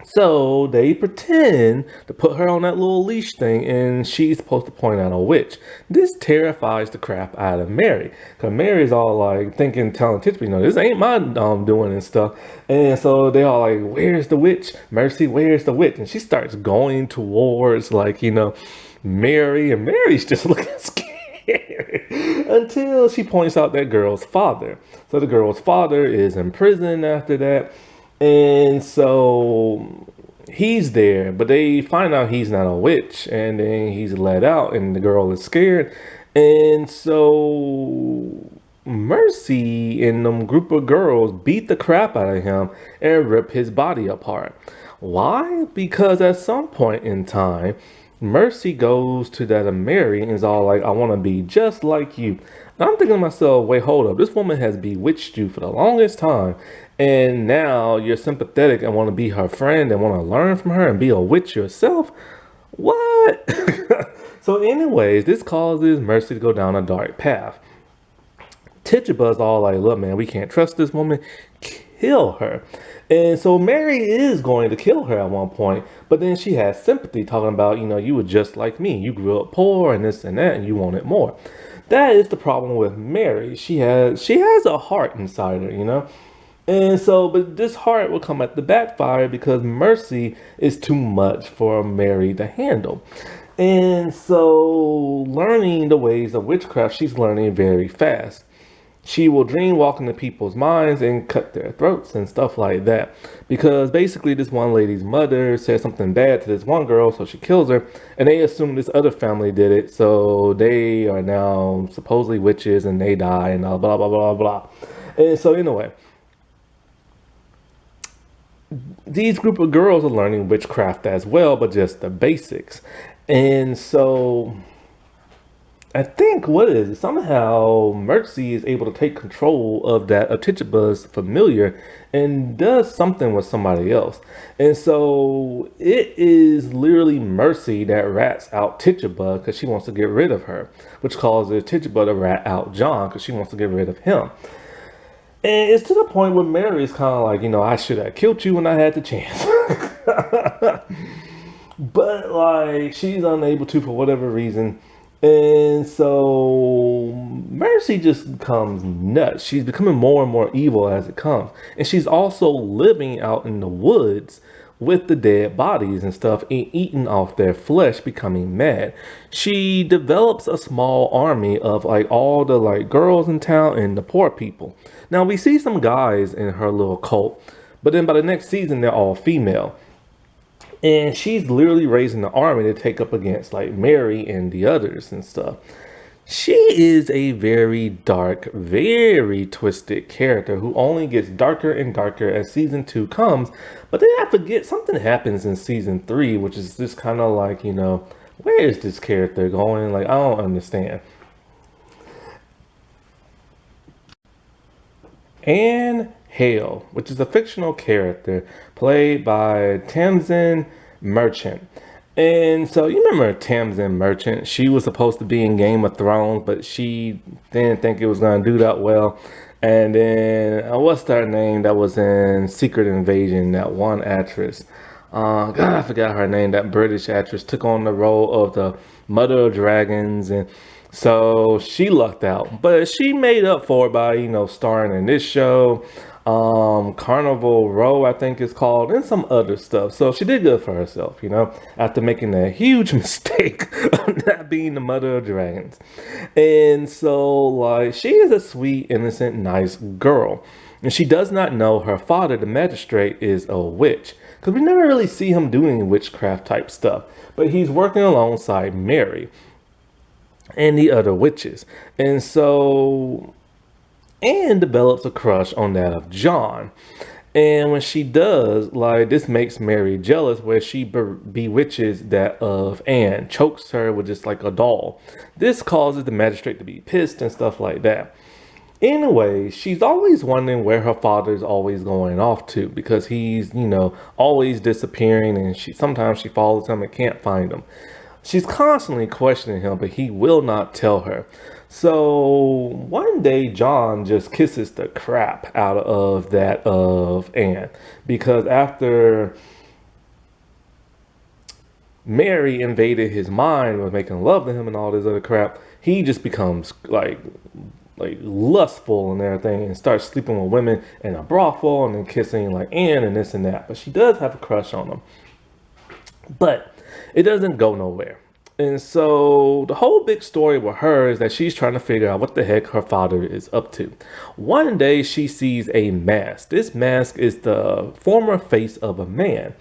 So they pretend to put her on that little leash thing, and she's supposed to point out a witch. This terrifies the crap out of Mary, because Mary's all like thinking, telling Titchby, this ain't my doing and stuff. And so they all like, where's the witch? Mercy, where's the witch? And she starts going towards Mary, and Mary's just looking scared until she points out that girl's father. So the girl's father is in prison after that. And so he's there, but they find out he's not a witch, and then he's let out, and the girl is scared. And so Mercy and them group of girls beat the crap out of him and rip his body apart. Why? Because at some point in time, Mercy goes to that of Mary and is all like, I want to be just like you. And I'm thinking to myself, wait, hold up. This woman has bewitched you for the longest time. And now you're sympathetic and want to be her friend and want to learn from her and be a witch yourself. What? So anyways, this causes Mercy to go down a dark path. Tituba's all like, look, man, we can't trust this woman. Kill her. And so Mary is going to kill her at one point, but then she has sympathy talking about, you were just like me. You grew up poor and this and that, and you wanted more. That is the problem with Mary. She has a heart inside her, And so, but this heart will come at the backfire because Mercy is too much for Mary to handle. And so learning the ways of witchcraft, she's learning very fast. She will dream walk into people's minds and cut their throats and stuff like that. Because basically this one lady's mother said something bad to this one girl, so she kills her. And they assume this other family did it, so they are now supposedly witches and they die and blah, blah, blah, blah, blah. And so anyway, these group of girls are learning witchcraft as well, but just the basics. And so I think what it is, somehow Mercy is able to take control of that of Tituba's familiar and does something with somebody else. And so it is literally Mercy that rats out Tituba because she wants to get rid of her, which causes Tituba to rat out John because she wants to get rid of him. And it's to the point where Mary is kind of like, I should have killed you when I had the chance. But she's unable to for whatever reason. And so Mercy just becomes nuts. She's becoming more and more evil as it comes. And she's also living out in the woods with the dead bodies and stuff and eating off their flesh, becoming mad. She develops a small army of all the girls in town and the poor people. Now we see some guys in her little cult, But then by the next season, they're all female. And she's literally raising the army to take up against like Mary and the others and stuff. She is a very dark, very twisted character who only gets darker and darker as season two comes. But then I forget something happens in season three, which is just kind of like, where is this character going? Like, I don't understand. Anne Hale, which is a fictional character played by Tamsin Merchant. And so you remember Tamsin Merchant? She was supposed to be in Game of Thrones, but she didn't think it was going to do that well. And then what's her name that was in Secret Invasion? That one actress. God, I forgot her name. That British actress took on the role of the Mother of Dragons, and so she lucked out. But she made up for it by starring in this show, Carnival Row, I think it's called, and some other stuff. So she did good for herself, after making a huge mistake of not being the Mother of Dragons. And so, like, she is a sweet, innocent, nice girl. And she does not know her father, the magistrate, is a witch. Because we never really see him doing witchcraft type stuff. But he's working alongside Mary and the other witches. And so Anne develops a crush on that of John. And when she does, like, this makes Mary jealous, where she bewitches that of Anne, chokes her with just like a doll. This causes the magistrate to be pissed and stuff like that. Anyway, she's always wondering where her father's always going off to, because he's, always disappearing, and sometimes she follows him and can't find him. She's constantly questioning him, but he will not tell her. So one day, John just kisses the crap out of that of Anne, because after Mary invaded his mind with making love to him and all this other crap, he just becomes like lustful and everything, and starts sleeping with women in a brothel and then kissing like Anne and this and that. But she does have a crush on him, but it doesn't go nowhere. And so the whole big story with her is that she's trying to figure out what the heck her father is up to. One day she sees a mask. This mask is the former face of a man,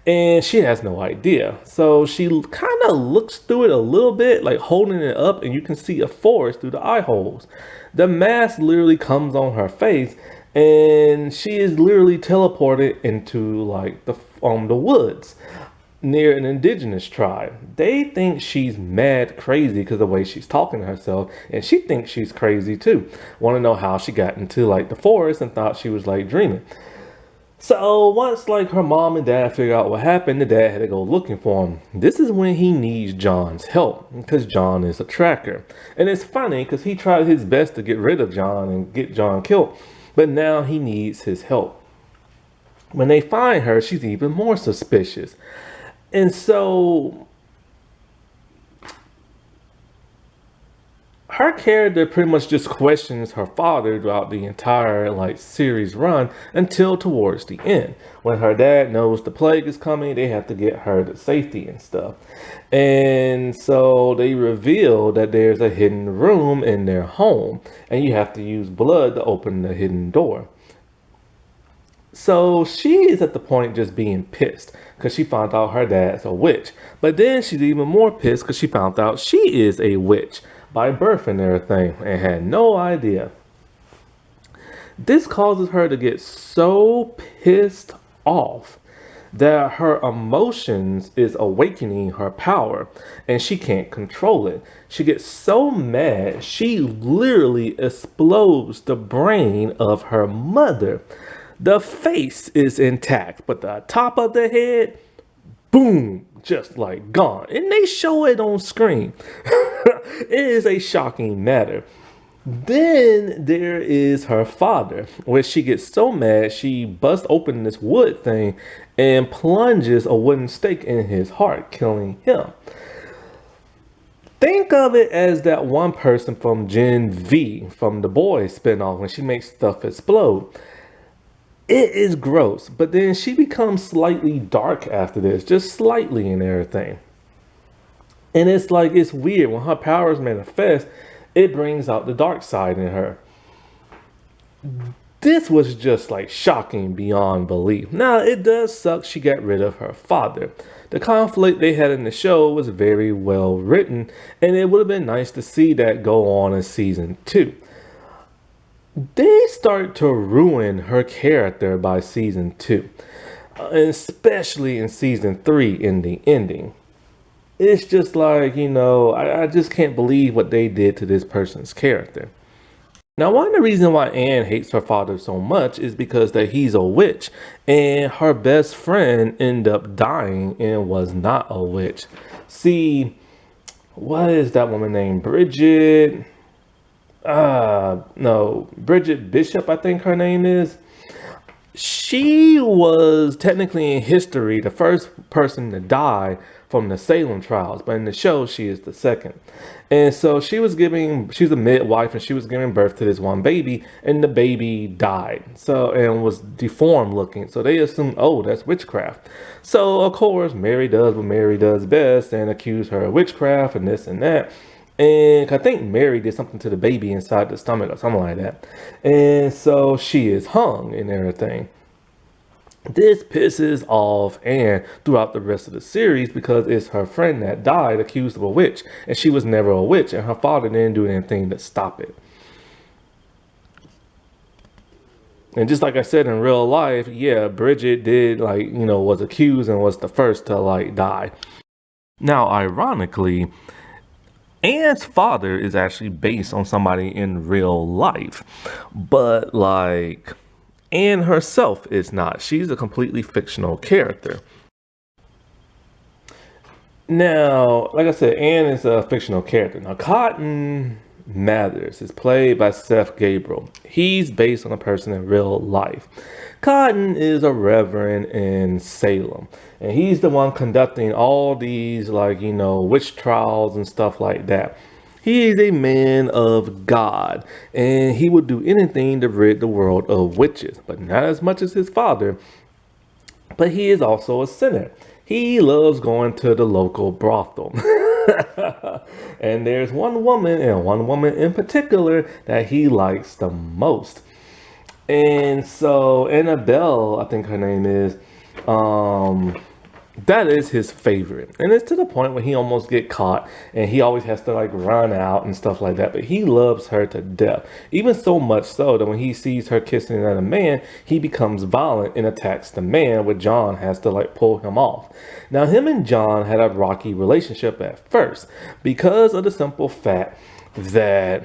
and she has no idea. So she kind of looks through it a little bit, like holding it up, and you can see a forest through the eye holes. The mask literally comes on her face, and she is literally teleported into like the woods near an indigenous tribe. They think she's mad crazy because of the way she's talking to herself, and she thinks she's crazy too. Want to know how she got into like the forest and thought she was like dreaming. So once like her mom and dad figure out what happened, the dad had to go looking for him. This is when he needs John's help, because John is a tracker. And it's funny because he tried his best to get rid of John and get John killed, but now he needs his help. When they find her, she's even more suspicious. And so her character pretty much just questions her father throughout the entire like series run until towards the end, when her dad knows the plague is coming. They have to get her to safety and stuff. And so they reveal that there's a hidden room in their home, and you have to use blood to open the hidden door. So she is at the point just being pissed because she found out her dad's a witch. But then she's even more pissed because she found out she is a witch by birth and everything, and had no idea. This causes her to get so pissed off that her emotions is awakening her power, and she can't control it. She gets so mad, she literally explodes the brain of her mother. The face is intact, but the top of the head, boom, just like gone. And they show it on screen. It is a shocking matter. Then there is her father, where she gets so mad, she busts open this wood thing and plunges a wooden stake in his heart, killing him. Think of it as that one person from Gen V, from the Boys spinoff, when she makes stuff explode. It is gross, but then she becomes slightly dark after this, just slightly and everything. And it's like, it's weird. When her powers manifest, it brings out the dark side in her. This was just like shocking beyond belief. Now, it does suck she got rid of her father. The conflict they had in the show was very well written, and it would have been nice to see that go on in season 2. They start to ruin her character by season 2, especially in season 3 in the ending. It's just like, I just can't believe what they did to this person's character. Now, one of the reasons why Anne hates her father so much is because that he's a witch, and her best friend ended up dying and was not a witch. See, what is that woman named? Bridget? No, Bridget Bishop, I think her name is. She was technically in history the first person to die from the Salem trials, but in the show, she is the second. And so she's a midwife and she was giving birth to this one baby, and the baby died. So, and was deformed looking. So they assumed, oh, that's witchcraft. So, of course, Mary does what Mary does best and accuse her of witchcraft and this and that. And I think Mary did something to the baby inside the stomach or something like that. And so she is hung and everything. This pisses off Anne throughout the rest of the series because it's her friend that died accused of a witch. And she was never a witch. And her father didn't do anything to stop it. And just like I said in real life, yeah, Bridget did was accused and was the first to die. Now, ironically, Anne's father is actually based on somebody in real life, but Anne herself is not. She's a completely fictional character. Now, like I said, Anne is a fictional character. Now, Cotton Mathers is played by Seth Gabriel. He's based on a person in real life. Cotton is a reverend in Salem, and he's the one conducting all these witch trials and stuff like that. He is a man of God, and he would do anything to rid the world of witches, but not as much as his father. But he is also a sinner. He loves going to the local brothel. And there's one woman, and one woman in particular, that he likes the most. And so Annabelle, I think her name is, that is his favorite. And it's to the point where he almost get caught and he always has to run out and stuff like that. But he loves her to death. Even so much so that when he sees her kissing another man, he becomes violent and attacks the man, where John has to pull him off. Now, him and John had a rocky relationship at first because of the simple fact that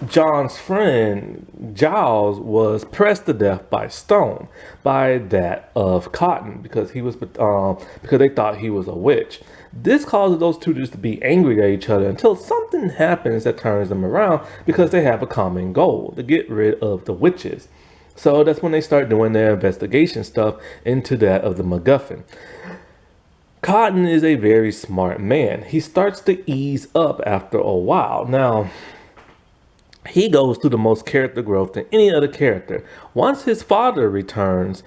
John's friend Giles was pressed to death by stone, by that of Cotton, because they thought he was a witch. This causes those two just to be angry at each other until something happens that turns them around, because they have a common goal: to get rid of the witches. So that's when they start doing their investigation stuff into that of the MacGuffin. Cotton is a very smart man. He starts to ease up after a while. Now, he goes through the most character growth than any other character. Once his father returns,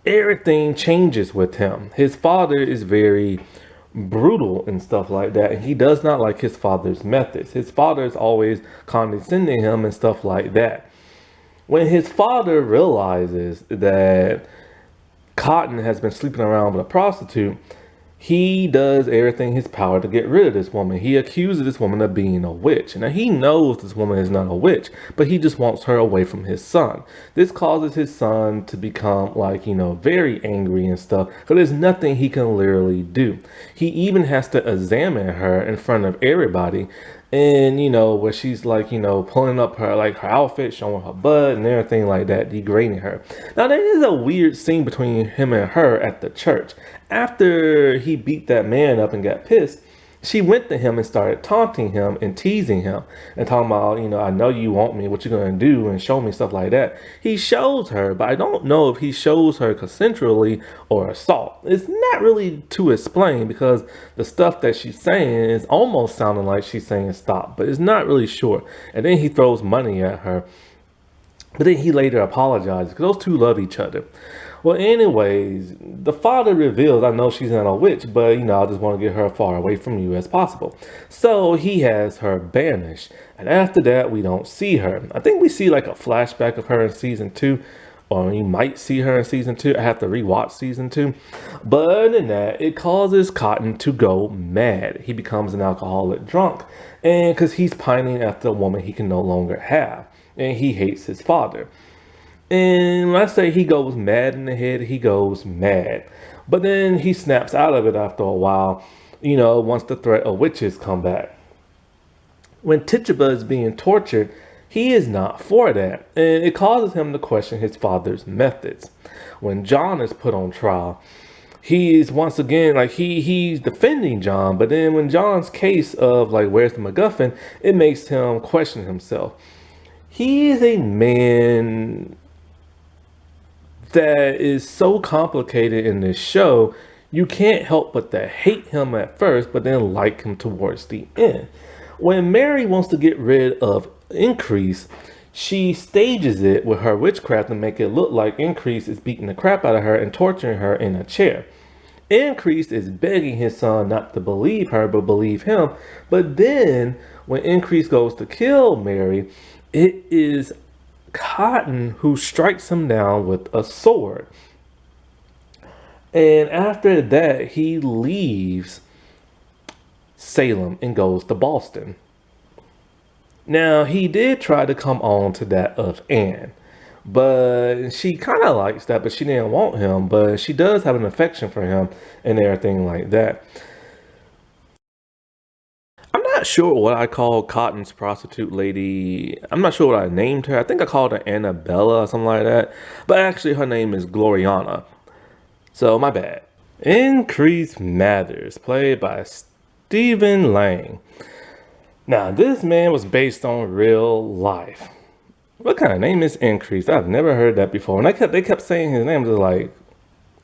everything changes with him. His father is very brutal and stuff like that, and he does not like his father's methods. His father is always condescending him and stuff like that. When his father realizes that Cotton has been sleeping around with a prostitute, he does everything in his power to get rid of this woman. He accuses this woman of being a witch. Now, he knows this woman is not a witch, but he just wants her away from his son. This causes his son to become very angry and stuff, because there's nothing he can literally do. He even has to examine her in front of everybody. And, where she's pulling up her outfit, showing her butt and everything like that, degrading her. Now, there is a weird scene between him and her at the church. After he beat that man up and got pissed, she went to him and started taunting him and teasing him and talking about, I know you want me, what you going to do, and show me stuff like that. He shows her, but I don't know if he shows her consensually or assault. It's not really to explain, because the stuff that she's saying is almost sounding like she's saying stop, but it's not really sure. And then he throws money at her, but then he later apologizes, because those two love each other. Well, anyways, the father reveals, I know she's not a witch, but I just want to get her far away from you as possible. So he has her banished. And after that, we don't see her. I think we see like a flashback of her in season two, or you might see her in season two. I have to rewatch season two. But other than that, it causes Cotton to go mad. He becomes an alcoholic drunk, and because he's pining after a woman he can no longer have. And he hates his father. And when I say he goes mad in the head, he goes mad. But then he snaps out of it after a while, once the threat of witches come back. When Tituba is being tortured, he is not for that, and it causes him to question his father's methods. When John is put on trial, he is once again like he's defending John, but then when John's case of like where's the MacGuffin, it makes him question himself. He is a man that is so complicated in this show, you can't help but to hate him at first, but then like him towards the end. When Mary wants to get rid of Increase, she stages it with her witchcraft to make it look like Increase is beating the crap out of her and torturing her in a chair. Increase is begging his son not to believe her, but believe him. But then, when Increase goes to kill Mary, it is Cotton who strikes him down with a sword. And after that, he leaves Salem and goes to Boston. Now, he did try to come on to that of Anne, but she kind of likes that, but she didn't want him, but she does have an affection for him and everything like that. I'm not sure what I called Cotton's prostitute lady. I'm not sure what I named her. I think I called her Annabella or something like that, but actually her name is Gloriana. So my bad. Increase Mathers, played by Stephen Lang. Now, this man was based on real life. What kind of name is Increase? I've never heard that before. And they kept saying his name. I was like,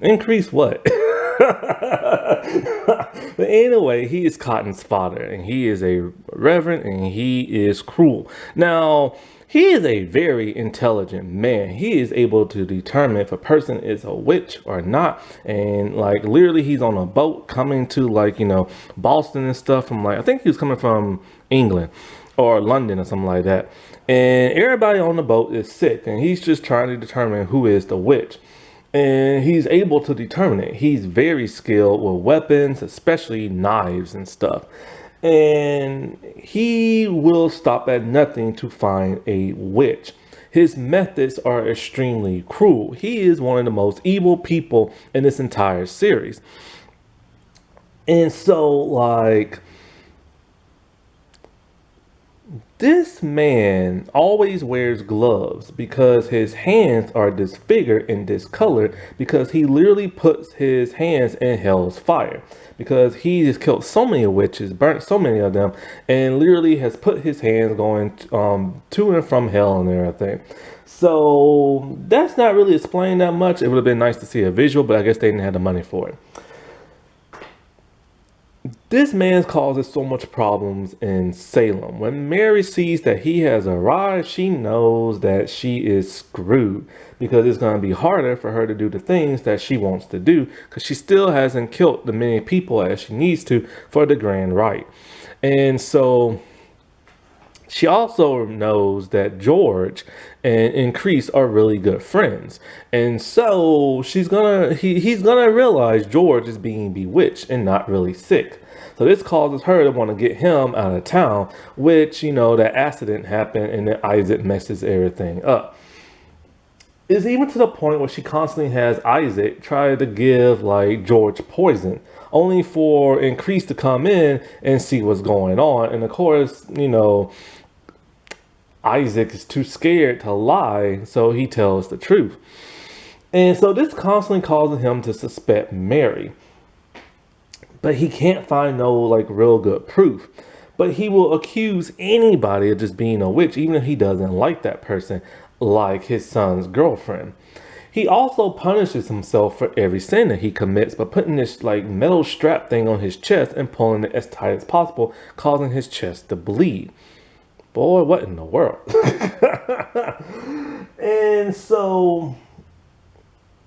Increase what? But anyway, he is Cotton's father, and he is a reverend, and he is cruel. Now, he is a very intelligent man. He is able to determine if a person is a witch or not. And like literally he's on a boat coming to Boston and stuff from I think he was coming from England or London or something like that. And everybody on the boat is sick, and he's just trying to determine who is the witch. And he's able to determine it. He's very skilled with weapons, especially knives and stuff. And he will stop at nothing to find a witch. His methods are extremely cruel. He is one of the most evil people in this entire series. And so, this man always wears gloves because his hands are disfigured and discolored because he literally puts his hands in hell's fire because he has killed so many witches, burnt so many of them, and literally has put his hands going to and from hell and everything. So that's not really explained that much. It would have been nice to see a visual, but I guess they didn't have the money for it. This man causes so much problems in Salem. When Mary sees that he has arrived, she knows that she is screwed because it's going to be harder for her to do the things that she wants to do because she still hasn't killed the many people as she needs to for the grand rite. And so she also knows that George and Increase are really good friends. And so he's gonna realize George is being bewitched and not really sick. So this causes her to want to get him out of town, which, that accident happened and then Isaac messes everything up. It's even to the point where she constantly has Isaac try to give George poison, only for Increase to come in and see what's going on. And of course, Isaac is too scared to lie, so he tells the truth. And so this constantly causes him to suspect Mary. But he can't find no real good proof. But he will accuse anybody of just being a witch, even if he doesn't like that person, like his son's girlfriend. He also punishes himself for every sin that he commits by putting this metal strap thing on his chest and pulling it as tight as possible, causing his chest to bleed. Boy, what in the world? And so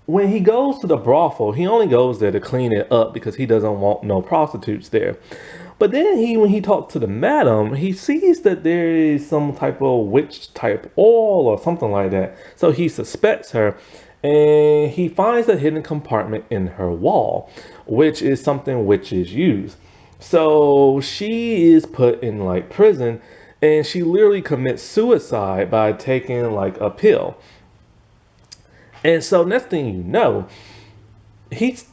when he goes to the brothel, he only goes there to clean it up because he doesn't want no prostitutes there. But then when he talks to the madam, he sees that there is some type of witch type oil or something like that. So he suspects her, and he finds a hidden compartment in her wall, which is something witches use. So she is put in like prison, and she literally commits suicide by taking like a pill. And so next thing you know, he's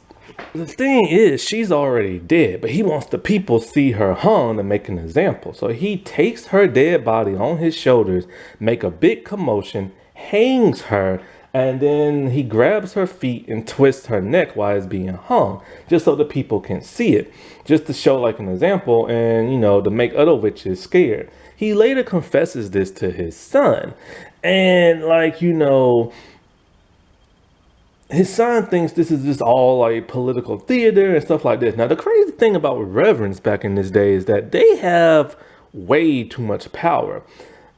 the thing is she's already dead, but he wants the people to see her hung to make an example. So he takes her dead body on his shoulders, make a big commotion, hangs her, and then he grabs her feet and twists her neck while it's being hung, just so the people can see it, just to show like an example and to make other witches scared. He later confesses this to his son, and his son thinks this is just all like political theater and stuff like this. Now, the crazy thing about reverends back in this day is that they have way too much power.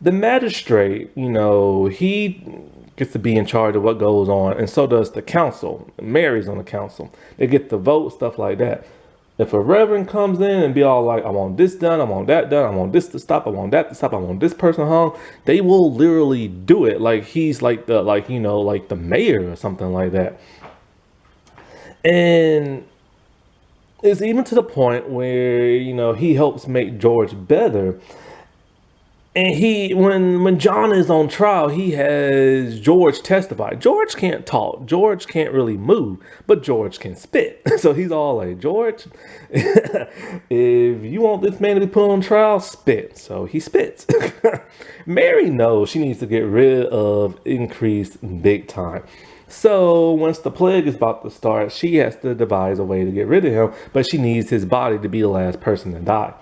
The magistrate, he gets to be in charge of what goes on, and so does the council. Mary's on the council. They get to vote, stuff like that. If a reverend comes in and be all like, I want this done, I want that done, I want this to stop, I want that to stop, I want this person hung, they will literally do it like he's like the mayor or something like that. And it's even to the point where, he helps make George better. And when John is on trial, he has George testify. George can't talk. George can't really move, but George can spit. So he's all like, George, if you want this man to be put on trial, spit. So he spits. Mary knows she needs to get rid of Increase big time. So once the plague is about to start, she has to devise a way to get rid of him, but she needs his body to be the last person to die.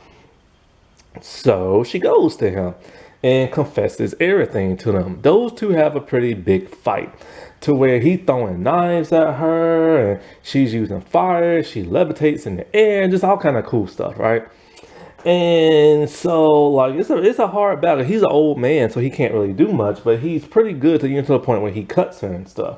So she goes to him and confesses everything to them. Those two have a pretty big fight to where he's throwing knives at her and she's using fire. She levitates in the air, just all kind of cool stuff, right? And so like it's a hard battle. He's an old man, so he can't really do much, but he's pretty good to get to the point where he cuts her and stuff.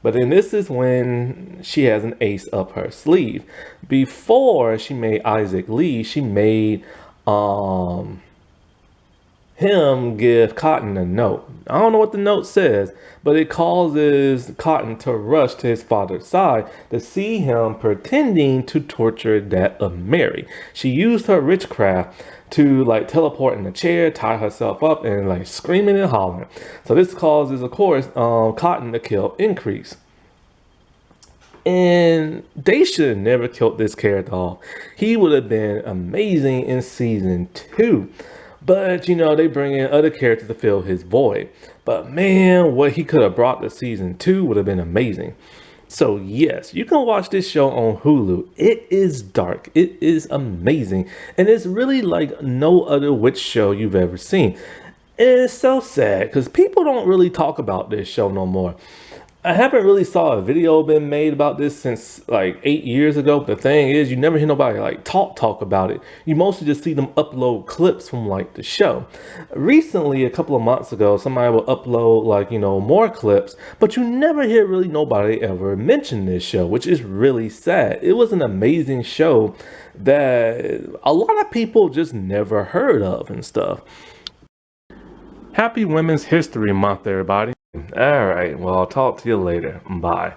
But then this is when she has an ace up her sleeve. Before she made Isaac leave, she made him give Cotton a note. I don't know what the note says, but it causes Cotton to rush to his father's side to see him pretending to torture that of Mary. She used her witchcraft to like teleport in a chair, tie herself up, and like screaming and hollering. So this causes, of course, Cotton to kill Increase. And they should have never killed this character off. He would have been amazing in season 2. But, they bring in other characters to fill his void. But man, what he could have brought to season 2 would have been amazing. So yes, you can watch this show on Hulu. It is dark. It is amazing. And it's really like no other witch show you've ever seen. And it's so sad because people don't really talk about this show no more. I haven't really saw a video been made about this since like 8 years ago. But the thing is, you never hear nobody like talk about it. You mostly just see them upload clips from like the show. Recently, a couple of months ago, somebody will upload like, more clips, but you never hear really nobody ever mention this show, which is really sad. It was an amazing show that a lot of people just never heard of and stuff. Happy Women's History Month, everybody. All right, well, I'll talk to you later. Bye.